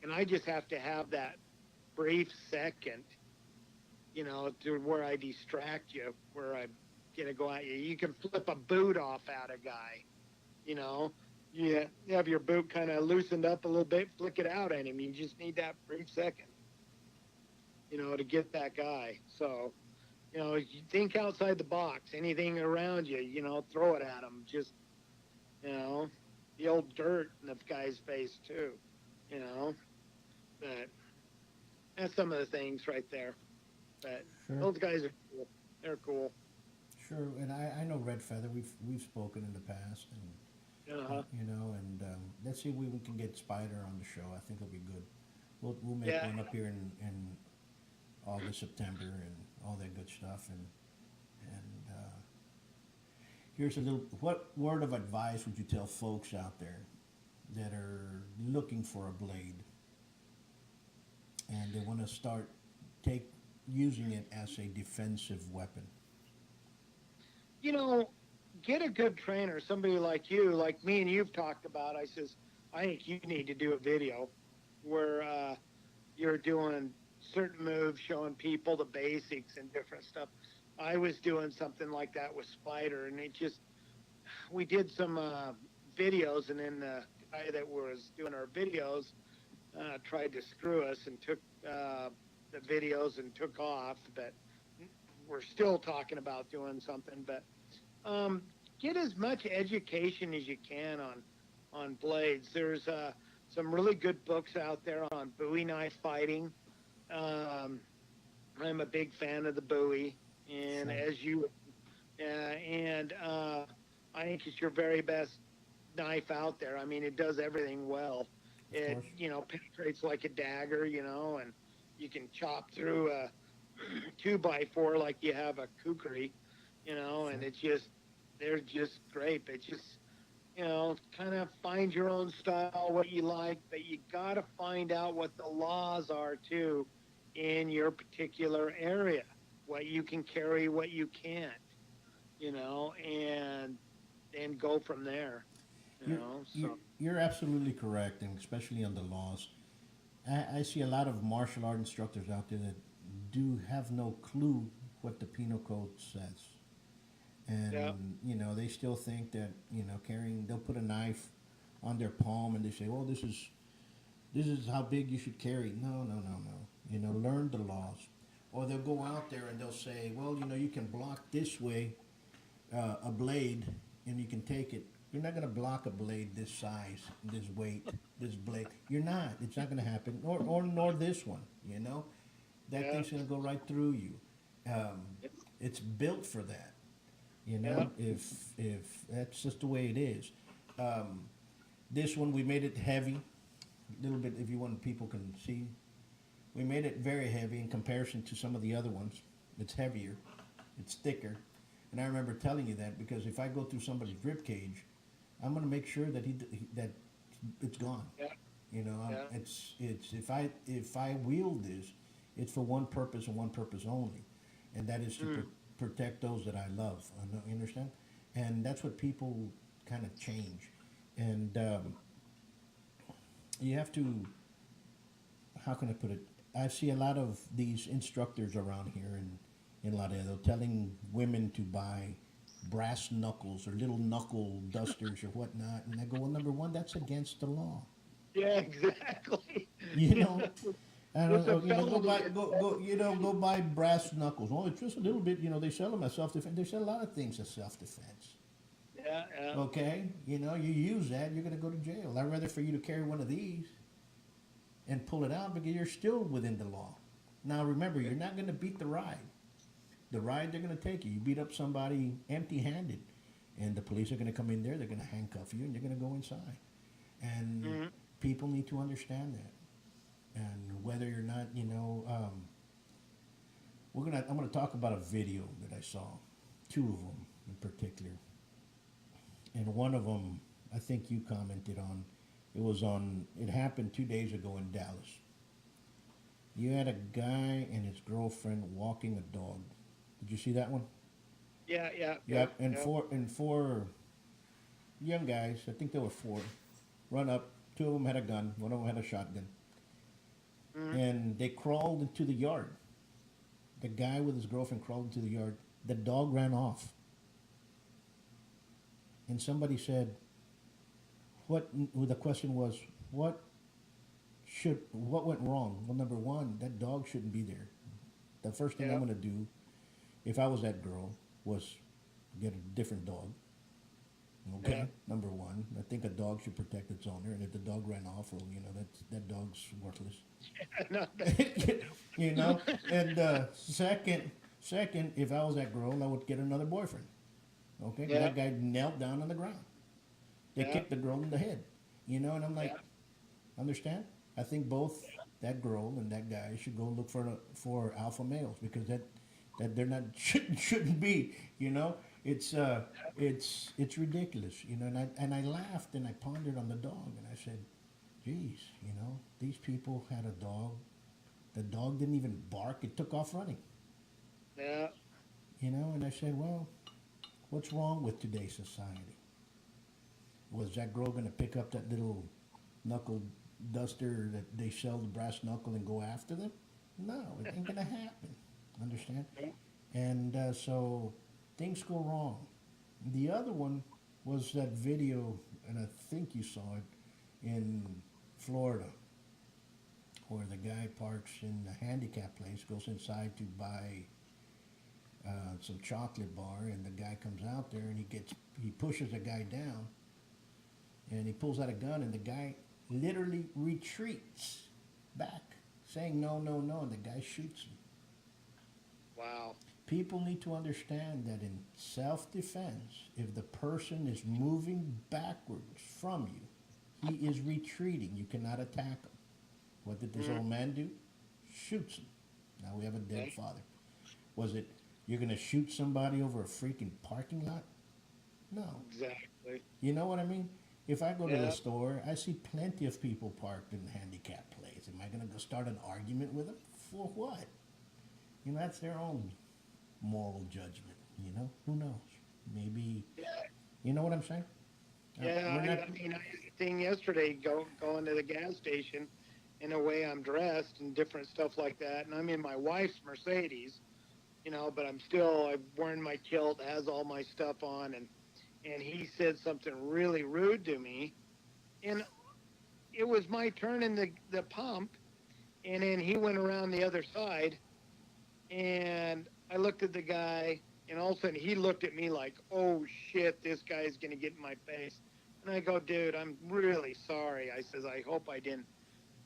[SPEAKER 2] and I just have to have that brief second, to where I distract you, where I'm gonna go at you. You can flip a boot off at a guy, you know. You have your boot kind of loosened up a little bit, flick it out at him. You just need that brief second, to get that guy. So, you think outside the box. Anything around you, throw it at him. Just, the old dirt in the guy's face too, you know. But that's some of the things right there. But
[SPEAKER 1] Sure.
[SPEAKER 2] those guys are cool. They're cool.
[SPEAKER 1] Sure. And I know Red Feather. We've spoken in the past, and
[SPEAKER 2] Uh-huh.
[SPEAKER 1] and let's see if we can get Spider on the show. I think it'll be good. We'll make
[SPEAKER 2] Yeah.
[SPEAKER 1] one up here in August, September, and all that good stuff. And here's a little. What word of advice would you tell folks out there that are looking for a blade and they want to start take using it as a defensive weapon?
[SPEAKER 2] You know, get a good trainer, somebody like you, like me and you've talked about. I says, I think you need to do a video where you're doing certain moves, showing people the basics and different stuff. I was doing something like that with Spider, and we did some videos, and then the guy that was doing our videos tried to screw us and took the videos and took off, but we're still talking about doing something. But um, get as much education as you can on blades. There's some really good books out there on Bowie knife fighting. Um, I'm a big fan of the Bowie, and
[SPEAKER 1] Sure.
[SPEAKER 2] as you and I think it's your very best knife out there. I mean, it does everything well.
[SPEAKER 1] Of
[SPEAKER 2] It,
[SPEAKER 1] course.
[SPEAKER 2] penetrates like a dagger, and you can chop through a 2x4 like you have a kukri, and
[SPEAKER 1] Sure.
[SPEAKER 2] they're just great. It's just, kind of find your own style, what you like, but you got to find out what the laws are too in your particular area, what you can carry, what you can't, and then go from there,
[SPEAKER 1] You're, you're
[SPEAKER 2] so.
[SPEAKER 1] you're absolutely correct, and especially on the laws. I see a lot of martial art instructors out there that do have no clue what the penal code says.
[SPEAKER 2] Yeah.
[SPEAKER 1] And, they still think that, they'll put a knife on their palm and they say, well, this is how big you should carry. No, no, no, no. Learn the laws. Or they'll go out there and they'll say, well, you can block this way a blade and you can take it. You're not going to block a blade this size, this weight, this blade. You're not. It's not going to happen. Nor this one. That
[SPEAKER 2] Yeah.
[SPEAKER 1] thing's going to go right through you. It's built for that.
[SPEAKER 2] Yeah.
[SPEAKER 1] If that's just the way it is. This one we made it heavy, a little bit. If you want, people can see. We made it very heavy in comparison to some of the other ones. It's heavier, it's thicker, and I remember telling you that because if I go through somebody's rib cage, I'm going to make sure that that it's gone.
[SPEAKER 2] Yeah. Yeah.
[SPEAKER 1] It's if I wield this, it's for one purpose and one purpose only, and that is to protect those that I love. You understand? And that's what people kind of change, and you have to. How can I put it? I see a lot of these instructors around here in Laredo telling women to buy brass knuckles or little knuckle dusters or whatnot, and I go, well, number one, that's against the law.
[SPEAKER 2] Yeah, exactly.
[SPEAKER 1] I
[SPEAKER 2] What's
[SPEAKER 1] don't
[SPEAKER 2] a
[SPEAKER 1] know,
[SPEAKER 2] felony?
[SPEAKER 1] go buy brass knuckles. Oh, it's just a little bit, they sell them as self-defense. They sell a lot of things as self-defense.
[SPEAKER 2] Yeah, yeah.
[SPEAKER 1] Okay? You use that, you're going to go to jail. I'd rather for you to carry one of these and pull it out because you're still within the law. Now, remember, you're not going to beat the ride. The ride, they're going to take you. You beat up somebody empty-handed, and the police are going to come in there, they're going to handcuff you, and you're going to go inside. And people need to understand that. And whether you're not, I'm gonna talk about a video that I saw, two of them in particular, and one of them I think you commented on. It happened 2 days ago in Dallas. You had a guy and his girlfriend walking a dog. Did you see that one?
[SPEAKER 2] Yeah, yeah.
[SPEAKER 1] Yep. And four young guys, I think there were four, run up. Two of them had a gun. One of them had a shotgun. And they crawled into the yard. The guy with his girlfriend crawled into the yard. The dog ran off. And somebody said, the question was, what went wrong? Well, number one, that dog shouldn't be there. The first thing I'm going to do, if I was that girl, was get a different dog. Okay, number one. I think a dog should protect its owner, and if the dog ran off, well, that dog's worthless. And second, if I was that girl, I would get another boyfriend. Okay, that guy knelt down on the ground. They kicked the girl in the head. And I'm like, understand? I think both that girl and that guy should go look for alpha males because that they're not shouldn't be. It's ridiculous. And I laughed and I pondered on the dog and I said, geez, these people had a dog. The dog didn't even bark. It took off running.
[SPEAKER 2] Yeah.
[SPEAKER 1] And I said, well, what's wrong with today's society? Was that girl going to pick up that little knuckle duster that they sell the brass knuckle and go after them? No, it ain't going to happen. Understand? And so things go wrong. The other one was that video, and I think you saw it, in Florida, where the guy parks in the handicap place, goes inside to buy some chocolate bar, and the guy comes out there and he pushes a guy down, and he pulls out a gun, and the guy literally retreats back, saying no, no, no, and the guy shoots him.
[SPEAKER 2] Wow.
[SPEAKER 1] People need to understand that in self-defense, if the person is moving backwards from you, he is retreating. You cannot attack him. What did this old man do? Shoots him. Now we have a dead father. Was it, you're going to shoot somebody over a freaking parking lot? No.
[SPEAKER 2] Exactly.
[SPEAKER 1] You know what I mean? If I go to the store, I see plenty of people parked in the handicapped place. Am I going to go start an argument with them? For what? That's their own moral judgment. Who knows? Maybe. You know what I'm saying?
[SPEAKER 2] Yeah, I mean, I had a thing yesterday going to the gas station, in the way I'm dressed and different stuff like that. And I'm in my wife's Mercedes, but I'm wearing my kilt, has all my stuff on, and he said something really rude to me, and it was my turn in the pump, and then he went around the other side, and I looked at the guy, and all of a sudden he looked at me like, oh shit, this guy's gonna get in my face. And I go, dude, I'm really sorry. I says, I hope I didn't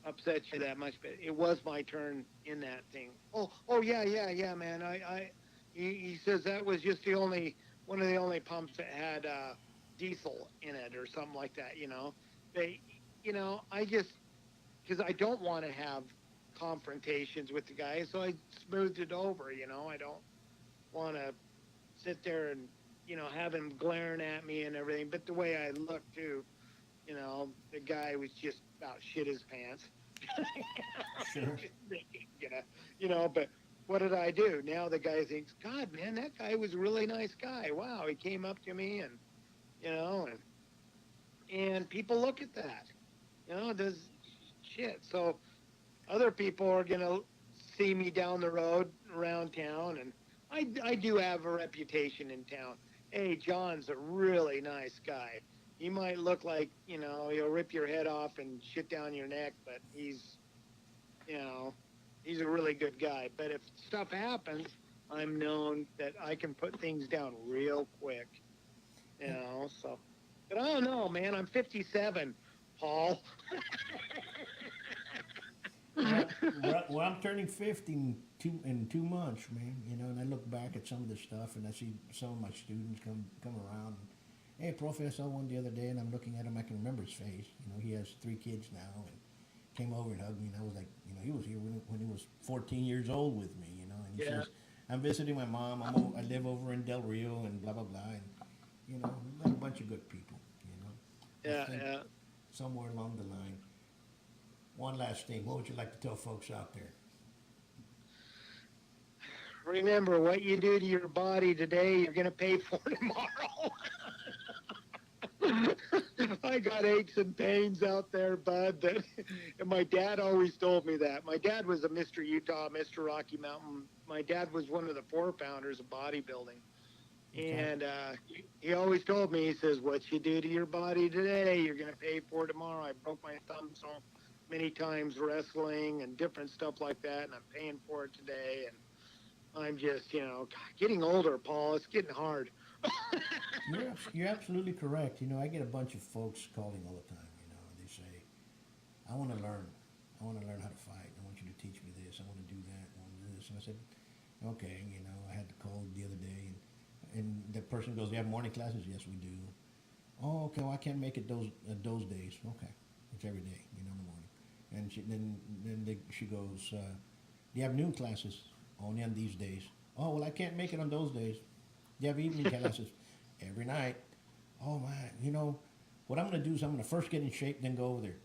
[SPEAKER 2] upset you that much, but it was my turn in that thing. Oh yeah, man. He says that was just one of the only pumps that had diesel in it or something like that. They, I just because I don't want to have confrontations with the guy, so I smoothed it over. I don't want to sit there and have him glaring at me and everything. But the way I look too, the guy was just about shit his pants.
[SPEAKER 1] Sure.
[SPEAKER 2] But what did I do? Now the guy thinks, God, man, that guy was a really nice guy. Wow, he came up to me and, and people look at that, does shit. So other people are going to see me down the road around town, and I do have a reputation in town. Hey, John's a really nice guy. He might look like, he'll rip your head off and shit down your neck, but he's a really good guy. But if stuff happens, I'm known that I can put things down real quick, so. But I don't know, man. I'm 57, Paul.
[SPEAKER 1] Well, I'm turning 50 in 2 months, man. And I look back at some of the stuff, and I see some of my students come around. And, hey, Prof, I saw one the other day, and I'm looking at him. I can remember his face. He has 3 kids now, and came over and hugged me. And I was like, he was here when he was 14 years old with me. And he says, I'm visiting my mom. I live over in Del Rio, and blah blah blah. And we've got a bunch of good people.
[SPEAKER 2] Yeah.
[SPEAKER 1] Somewhere along the line. One last thing. What would you like to tell folks out there?
[SPEAKER 2] Remember, what you do to your body today, you're going to pay for tomorrow. I got aches and pains out there, bud. And my dad always told me that. My dad was a Mr. Utah, Mr. Rocky Mountain. My dad was one of the 4-pounders of bodybuilding. Okay. And he always told me, he says, what you do to your body today, you're going to pay for tomorrow. I broke my thumb so many times wrestling and different stuff like that, and I'm paying for it today. And I'm just, getting older, Paul. It's getting hard.
[SPEAKER 1] You're absolutely correct. I get a bunch of folks calling all the time. They say, I want to learn. I want to learn how to fight. I want you to teach me this. I want to do that. I want to do this. And I said, okay. I had to call the other day, and the person goes, "You have morning classes?" "Yes, we do." "Oh, okay. Well, I can't make it those days." "Okay, it's every day, in the morning." And she goes, "Do you have noon classes?" "Only on these days." "Oh, well, I can't make it on those days." "Do you have evening classes?" "Every night." "Oh man, what I'm going to do is I'm going to first get in shape, then go over there."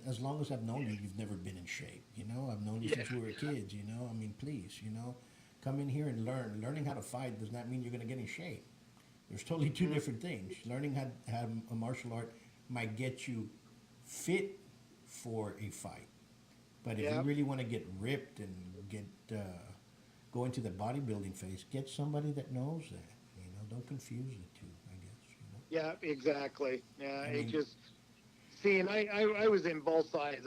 [SPEAKER 1] As long as I've known you, you've never been in shape. I've known you since we were kids. Please, come in here and learn. Learning how to fight does not mean you're going to get in shape. There's totally two different things. Learning how to have a martial art might get you fit for a fight. But if you really want to get ripped and go into the bodybuilding phase, get somebody that knows that. Don't confuse the two, I guess.
[SPEAKER 2] Yeah, exactly. Yeah, and I was in both sides.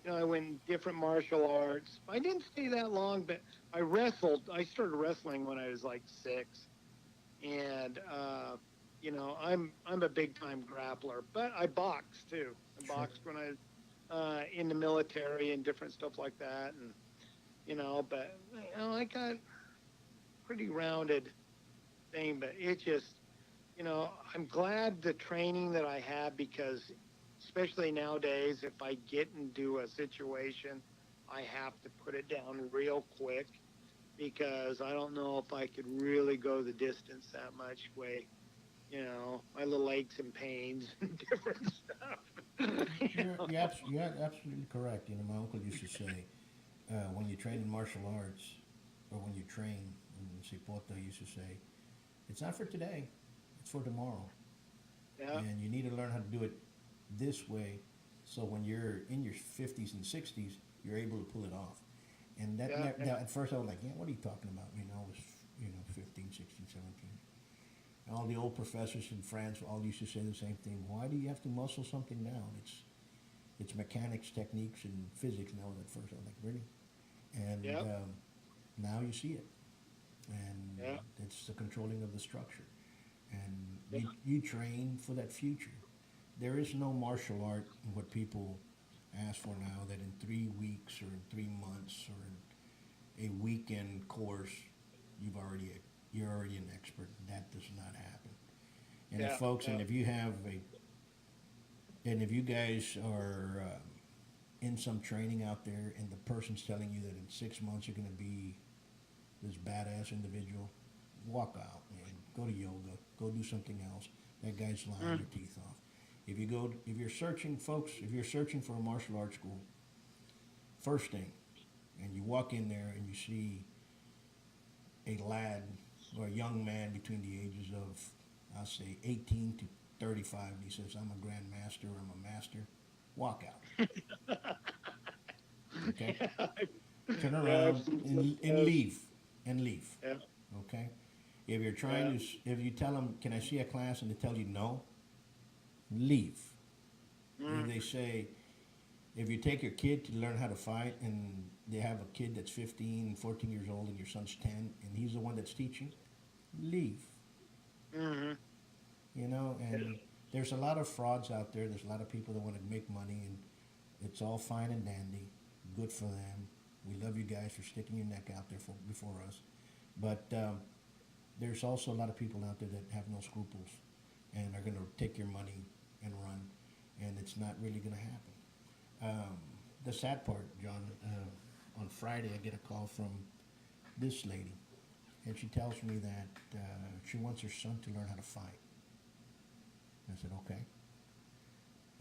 [SPEAKER 2] I went in different martial arts. I didn't stay that long, but I wrestled. I started wrestling when I was like 6, and I'm a big time grappler. But I boxed too. I boxed when I was in the military and different stuff like that, and but I got pretty rounded thing. But it just, I'm glad the training that I have, because especially nowadays, if I get into a situation, I have to put it down real quick, because I don't know if I could really go the distance that much way. My little aches and pains and different stuff.
[SPEAKER 1] You're absolutely correct. My uncle used to say, when you train in martial arts, or when you train in Cipote, he used to say, it's not for today, it's for tomorrow.
[SPEAKER 2] Yeah.
[SPEAKER 1] And you need to learn how to do it this way So when you're in your 50s and 60s, you're able to pull it off. And
[SPEAKER 2] Yeah,
[SPEAKER 1] that at first I was like, yeah, what are you talking about? I was, 15, 16, 17. And all the old professors in France all used to say the same thing. Why do you have to muscle something down? It's mechanics, techniques, and physics. And I was at first I was like, really? And
[SPEAKER 2] yeah,
[SPEAKER 1] now you see it, and
[SPEAKER 2] yeah.
[SPEAKER 1] it's the controlling of the structure. And
[SPEAKER 2] Yeah.
[SPEAKER 1] you train for that future. There is no martial art, what people ask for now, that in 3 weeks or in 3 months or in a weekend course you've already you're already an expert. That does not happen. And if
[SPEAKER 2] Yeah,
[SPEAKER 1] folks,
[SPEAKER 2] yeah.
[SPEAKER 1] and if you have a, and if you guys are in some training out there, and the person's telling you that in 6 months you're going to be this badass individual, walk out, man. Go to yoga. Go do something else. That guy's lying
[SPEAKER 2] Mm.
[SPEAKER 1] your teeth off. If you're searching, folks, if you're searching for a martial arts school, first thing, and you walk in there and you see a lad or a young man between the ages of, I'll say, 18 to 35, and he says, I'm a grandmaster or I'm a master, walk out. Okay?
[SPEAKER 2] Yeah,
[SPEAKER 1] Turn
[SPEAKER 2] yeah,
[SPEAKER 1] around
[SPEAKER 2] I've seen some
[SPEAKER 1] and
[SPEAKER 2] guys.
[SPEAKER 1] leave. And leave.
[SPEAKER 2] Yeah,
[SPEAKER 1] Okay? If you're
[SPEAKER 2] yeah.
[SPEAKER 1] trying to, if you tell them, can I see a class, and they tell you no, leave. If
[SPEAKER 2] Mm.
[SPEAKER 1] they say, if you take your kid to learn how to fight, and they have a kid that's 15, 14 years old, and your son's 10, and he's the one that's teaching, leave.
[SPEAKER 2] Mm-hmm. Yeah.
[SPEAKER 1] And there's a lot of frauds out there. There's a lot of people that want to make money, and it's all fine and dandy. Good for them. We love you guys for sticking your neck out there before us. But there's also a lot of people out there that have no scruples and are going to take your money and run, and it's not really going to happen. The sad part, John, on Friday I get a call from this lady, and she tells me that she wants her son to learn how to fight. I said, okay.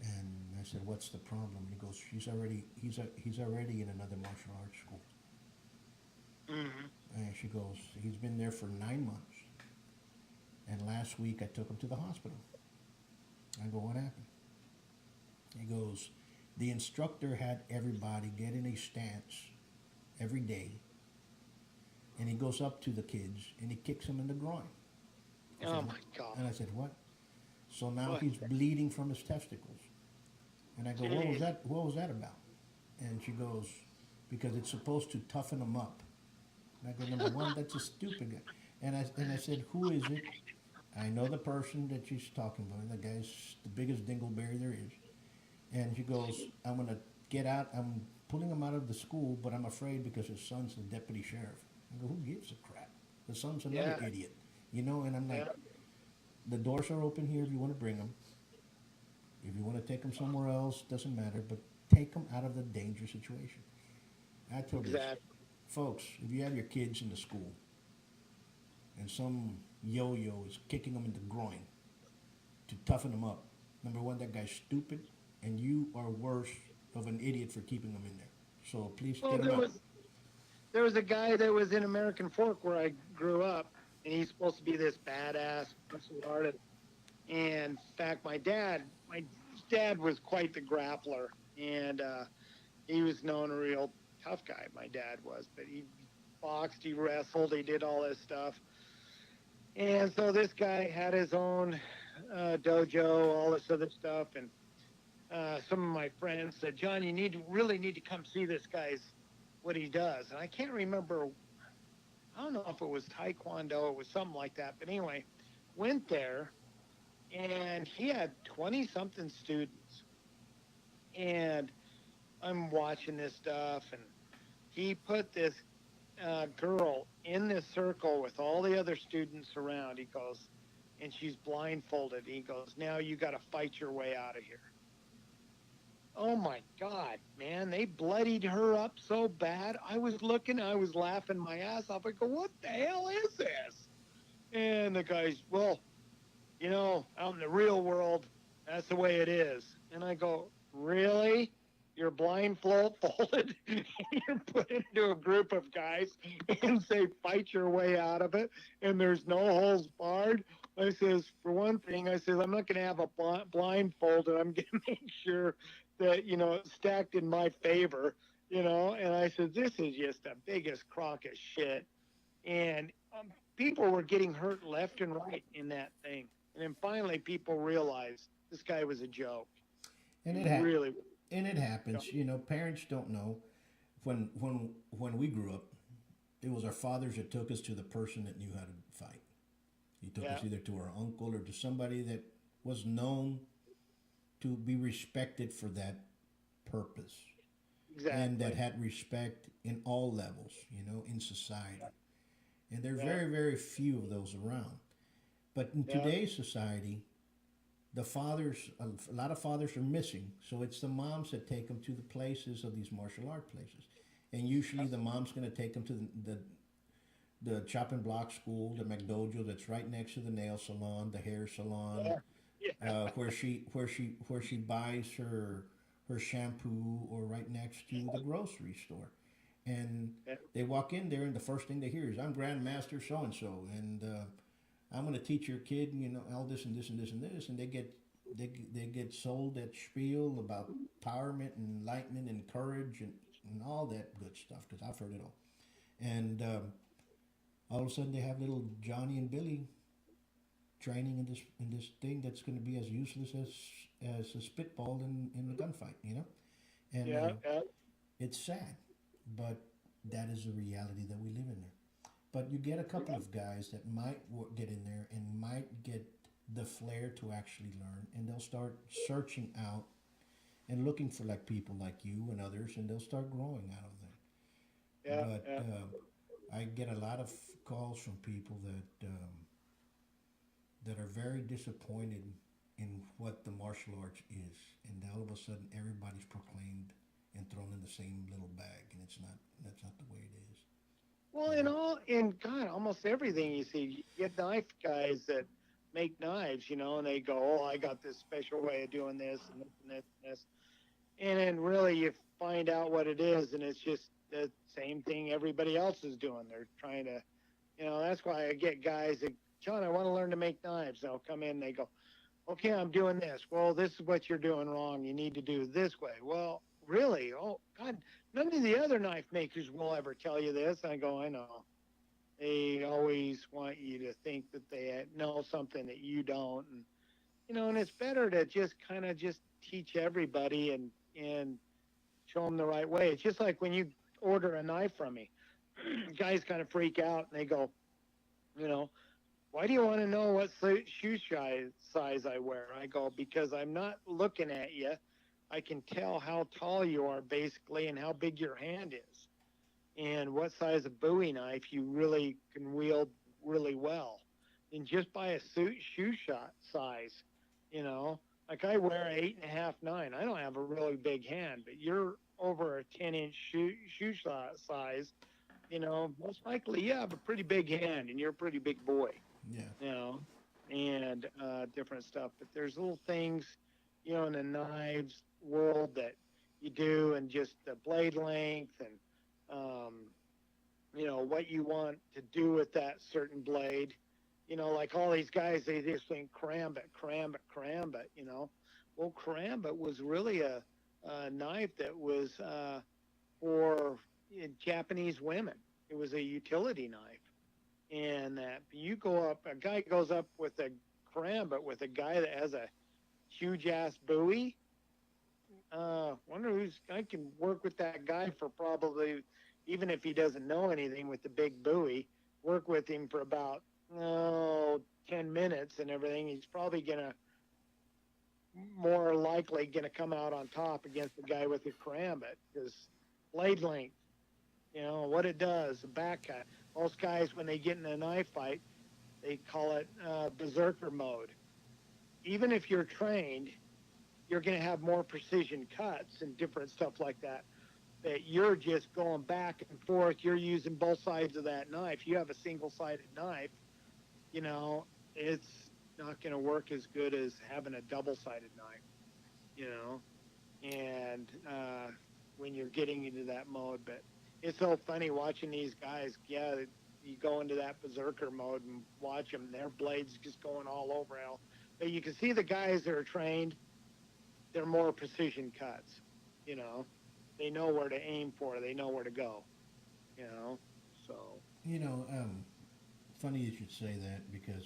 [SPEAKER 1] And I said, what's the problem? And he goes, he's already in another martial arts school.
[SPEAKER 2] Mm-hmm.
[SPEAKER 1] And she goes, he's been there for 9 months. And last week I took him to the hospital. I go, what happened? He goes, the instructor had everybody get in a stance every day, and he goes up to the kids and he kicks them in the groin. I
[SPEAKER 2] Oh
[SPEAKER 1] said,
[SPEAKER 2] my God.
[SPEAKER 1] and I said, what? So now
[SPEAKER 2] What?
[SPEAKER 1] he's bleeding from his testicles. And I go,
[SPEAKER 2] Jeez.
[SPEAKER 1] What was that about? And she goes, because it's supposed to toughen him up. And I go, number one, that's a stupid guy. And I said, who is it? I know the person that she's talking about. The guy's the biggest dingleberry there is. And she goes, I'm going to get out. I'm pulling him out of the school, but I'm afraid because his son's the deputy sheriff. I go, who gives a crap? The son's another
[SPEAKER 2] Yeah.
[SPEAKER 1] idiot. And I'm like,
[SPEAKER 2] Yeah.
[SPEAKER 1] the doors are open here if you want to bring them. If you want to take them somewhere else, doesn't matter, but take them out of the danger situation. I told this,
[SPEAKER 2] Exactly.
[SPEAKER 1] folks, if you have your kids in the school and some yo-yo is kicking them in the groin to toughen them up, number one, that guy's stupid, and you are worse of an idiot for keeping them in there. So please
[SPEAKER 2] Well,
[SPEAKER 1] get them out.
[SPEAKER 2] there was a guy that was in American Fork where I grew up, and he's supposed to be this badass martial artist. And in fact, my dad was quite the grappler, and he was known a real tough guy. My dad was, but he boxed, he wrestled, he did all this stuff. And so this guy had his own dojo, all this other stuff, and some of my friends said, "John, you really need to come see this guy's what he does." And I can't remember. I don't know if it was Taekwondo, it was something like that. But anyway, went there, and he had 20 something students, and I'm watching this stuff, and he put this girl in this circle with all the other students around. He goes, and she's blindfolded. He goes, now you got to fight your way out of here. Oh my God, man, they bloodied her up so bad. I was looking, I was laughing my ass off. I go, what the hell is this? And the guy's, well, out in the real world, that's the way it is. And I go, really? You're blindfolded, you're put into a group of guys and say, fight your way out of it, and there's no holes barred? I says, for one thing, I says, I'm not going to have a blindfold, and I'm going to make sure that, it's stacked in my favor, and I said, this is just the biggest crock of shit. And people were getting hurt left and right in that thing. And then finally, people realized this guy was a joke.
[SPEAKER 1] And
[SPEAKER 2] He
[SPEAKER 1] it ha-
[SPEAKER 2] really was
[SPEAKER 1] and it
[SPEAKER 2] a joke.
[SPEAKER 1] happens. Parents don't know. When we grew up, it was our fathers that took us to the person that knew how to fight. He took
[SPEAKER 2] Yeah,
[SPEAKER 1] us either to our uncle or to somebody that was known to be respected for that purpose, and that
[SPEAKER 2] exactly.
[SPEAKER 1] had respect in all levels, in society. And there are
[SPEAKER 2] Yeah,
[SPEAKER 1] very, very few of those around. But in
[SPEAKER 2] yeah,
[SPEAKER 1] today's society, the fathers, a lot of fathers are missing. So it's the moms that take them to the places of these martial art places. And usually the mom's going to take them to the chop and block school, the McDojo that's right next to the nail salon, the hair salon,
[SPEAKER 2] yeah, yeah,
[SPEAKER 1] where she buys her shampoo, or right next to the grocery store. And
[SPEAKER 2] yeah,
[SPEAKER 1] they walk in there, and the first thing they hear is, "I'm Grandmaster so and so, and I'm going to teach your kid, all this and this and this and this." And they get sold that spiel about empowerment and enlightenment and courage and all that good stuff, because I've heard it all. And all of a sudden, they have little Johnny and Billy training in this thing that's going to be as useless as a spitball in a gunfight. And
[SPEAKER 2] yeah, yeah,
[SPEAKER 1] it's sad, but that is the reality that we live in there. But you get a couple of guys that might get in there and might get the flair to actually learn, and they'll start searching out and looking for like people like you and others, and they'll start growing out of that.
[SPEAKER 2] yeah,
[SPEAKER 1] But
[SPEAKER 2] yeah.
[SPEAKER 1] I get a lot of calls from people that are very disappointed in what the martial arts is, and all of a sudden everybody's proclaimed and thrown in the same little bag, and it's not. That's not the way it is.
[SPEAKER 2] Well,
[SPEAKER 1] You know.
[SPEAKER 2] in God, almost everything you see, you get knife guys that make knives, and they go, "Oh, I got this special way of doing this and this and this and this," and then really you find out what it is, and it's just the same thing everybody else is doing. They're trying to, that's why I get guys that, John, I want to learn to make knives. They'll come in, and they go, okay, I'm doing this. Well, this is what you're doing wrong. You need to do this way. Well, really? Oh, God, none of the other knife makers will ever tell you this. I go, I know. They always want you to think that they know something that you don't. And it's better to just kind of just teach everybody and show them the right way. It's just like when you order a knife from me, guys kind of freak out and they go, you know, why do you want to know what shoe size I wear? I go, because I'm not looking at you. I can tell how tall you are basically and how big your hand is and what size of Bowie knife you really can wield really well. And just by a shoe shot size, you know, like I wear 8.5, 9. I don't have a really big hand, but you're over a 10-inch shoe shot size. Most likely you have a pretty big hand and you're a pretty big boy,
[SPEAKER 1] Yeah.
[SPEAKER 2] you know, and different stuff. But there's little things, in the knives world that you do, and just the blade length and, what you want to do with that certain blade. Like all these guys, they just think karambit, karambit, karambit. Well, karambit was really a knife that was for Japanese women. It was a utility knife, and that you go up, a guy goes up with a karambit with a guy that has a huge ass Bowie. Wonder who's I can work with that guy for probably, even if he doesn't know anything with the big Bowie, work with him for about 10 minutes and everything. He's probably gonna more likely gonna come out on top against the guy with the karambit because blade length. What it does, the back cut. Most guys, when they get in a knife fight, they call it berserker mode. Even if you're trained, you're going to have more precision cuts and different stuff like that. That you're just going back and forth. You're using both sides of that knife. You have a single-sided knife, it's not going to work as good as having a double-sided knife, you know. And when you're getting into that mode, but it's so funny watching these guys. Yeah, you go into that berserker mode and watch them. Their blades just going all over hell. But you can see the guys that are trained, they're more precision cuts. You know, they know where to aim for. They know where to go. You know, so.
[SPEAKER 1] You know, funny you should say that because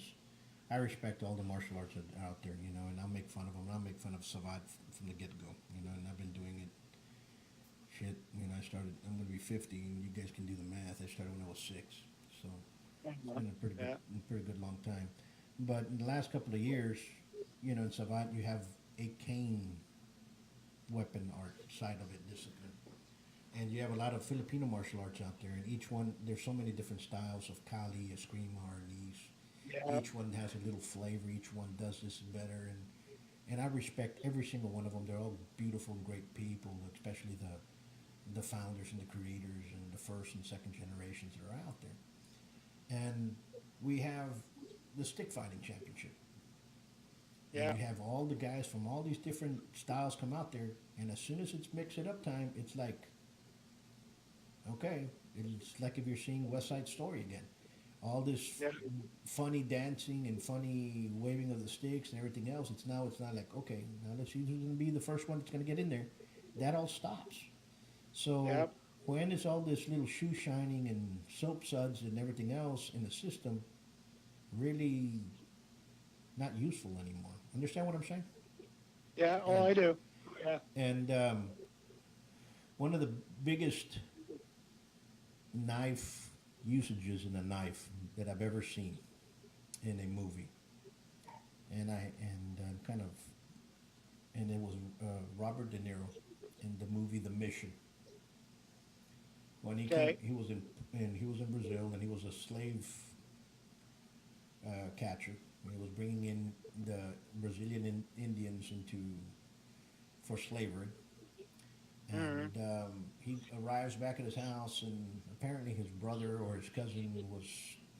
[SPEAKER 1] I respect all the martial arts that are out there, you know, and I'll make fun of them. I'll make fun of Savat from the get-go, you know, and I've been doing it. Shit, when I started, I'm going to be 50, and you guys can do the math. I started when I was 6, so it's been a pretty good long time. But in the last couple of years, you know, in Savat, you have a cane weapon art side of it, discipline. And you have a lot of Filipino martial arts out there, and each one, there's so many different styles of Kali, Eskrima, Arnis.
[SPEAKER 2] Yeah.
[SPEAKER 1] Each one has a little flavor. Each one does this better, and I respect every single one of them. They're all beautiful, great people, especially the founders and the creators and the first and second generations that are out there. And we have the stick fighting championship.
[SPEAKER 2] Yeah.
[SPEAKER 1] And you have all the guys from all these different styles come out there, and as soon as it's mix it up time, it's like, okay, it's like if you're seeing West Side Story again. All this funny dancing and funny waving of the sticks and everything else. It's not like, okay, now let's see who's going to be the first one that's going to get in there. That all stops. So when is all this little shoe shining and soap suds and everything else in the system really not useful anymore? Understand what I'm saying?
[SPEAKER 2] Yeah, I do. Yeah.
[SPEAKER 1] And one of the biggest knife usages in a knife that I've ever seen in a movie, and it was Robert De Niro in the movie The Mission. When he he was in Brazil, and he was a slave catcher. He was bringing in the Brazilian Indians for slavery. And he arrives back at his house, and apparently his brother or his cousin was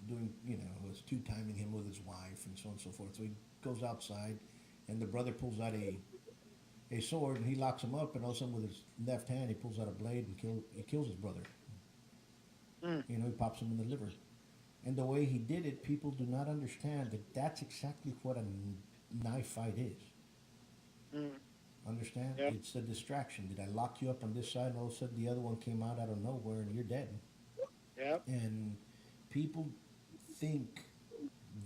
[SPEAKER 1] was two-timing him with his wife and so on and so forth. So he goes outside, and the brother pulls out a sword, and he locks him up, and all of a sudden with his left hand he pulls out a blade and he kills his brother. You know, he pops him in the liver. And the way he did it, people do not understand that that's exactly what a knife fight is. Understand?
[SPEAKER 2] Yep.
[SPEAKER 1] It's a distraction. Did I lock you up on this side, and all of a sudden the other one came out of nowhere, and you're dead?
[SPEAKER 2] Yep.
[SPEAKER 1] And people think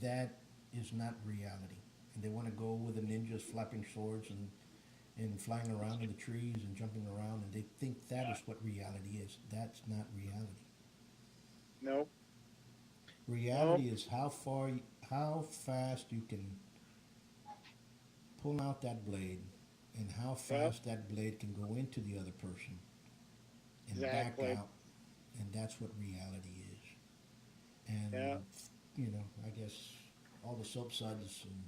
[SPEAKER 1] that is not reality, and they want to go with the ninjas flapping swords and flying around in the trees and jumping around, and they think that is what reality is. That's not reality.
[SPEAKER 2] Nope.
[SPEAKER 1] Reality is how fast you can pull out that blade, and how fast that blade can go into the other person and back out, and that's what reality is. And you know, I guess all the soap suds and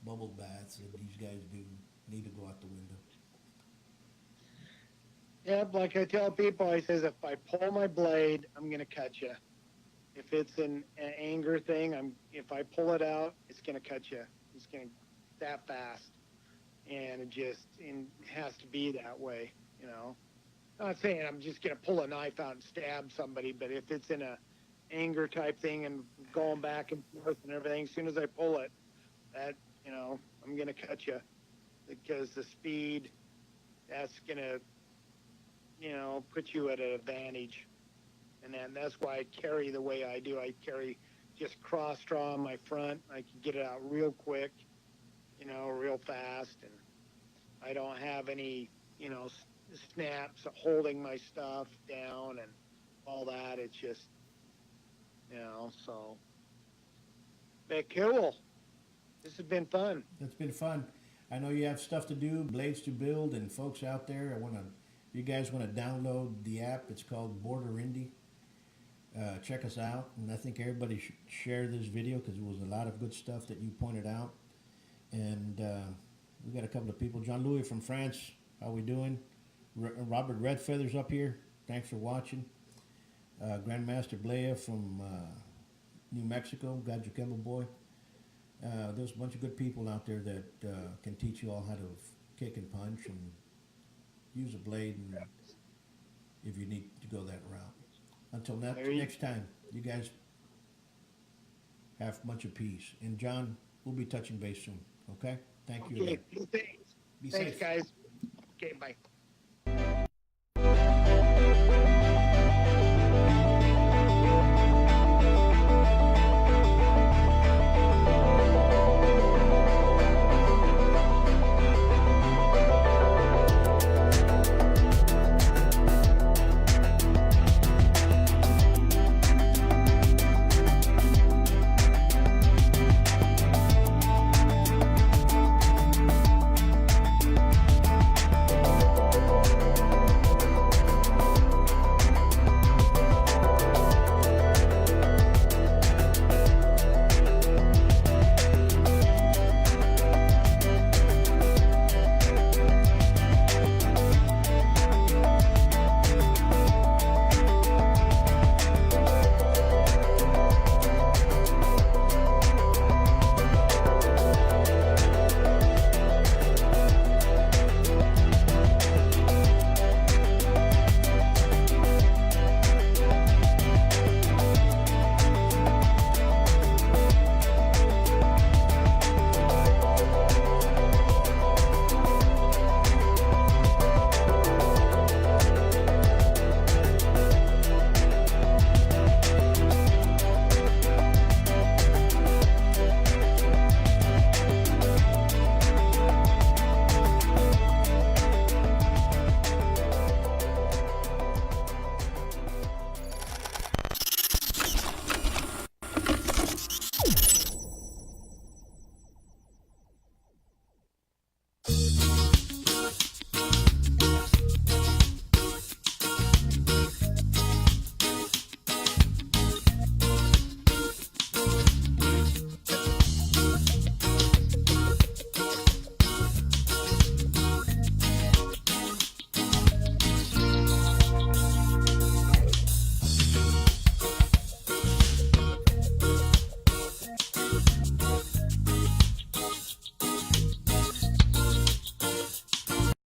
[SPEAKER 1] bubble baths that these guys do need to go out the window.
[SPEAKER 2] Yeah, like I tell people, I says, if I pull my blade, I'm going to cut you. If it's an anger thing, if I pull it out, it's going to cut you. It's going to that fast. And it has to be that way, you know. I'm not saying I'm just going to pull a knife out and stab somebody, but if it's in a anger type thing and going back and forth and everything, as soon as I pull it, I'm going to cut you, because the speed, that's going to, put you at an advantage. And then that's why I carry the way I do. I carry just cross draw on my front. I can get it out real quick, real fast. And I don't have any, snaps holding my stuff down and all that. It's just, so. But cool. This has been fun.
[SPEAKER 1] It's been fun. I know you have stuff to do, blades to build, and folks out there, you guys want to download the app. It's called Border Indie. Check us out, and I think everybody should share this video because it was a lot of good stuff that you pointed out. And we got a couple of people. John Louis from France, how we doing? Robert Redfeather's up here. Thanks for watching. Grandmaster Blea from New Mexico, God your Kemble boy. There's a bunch of good people out there that can teach you all how to kick and punch and use a blade, and if you need to go that route. Until next time, you guys Have much of peace. And John, we'll be touching base soon. Okay? Thank you
[SPEAKER 2] Okay,
[SPEAKER 1] again.
[SPEAKER 2] thanks.
[SPEAKER 1] Be
[SPEAKER 2] Thanks,
[SPEAKER 1] safe.
[SPEAKER 2] guys. Okay, bye.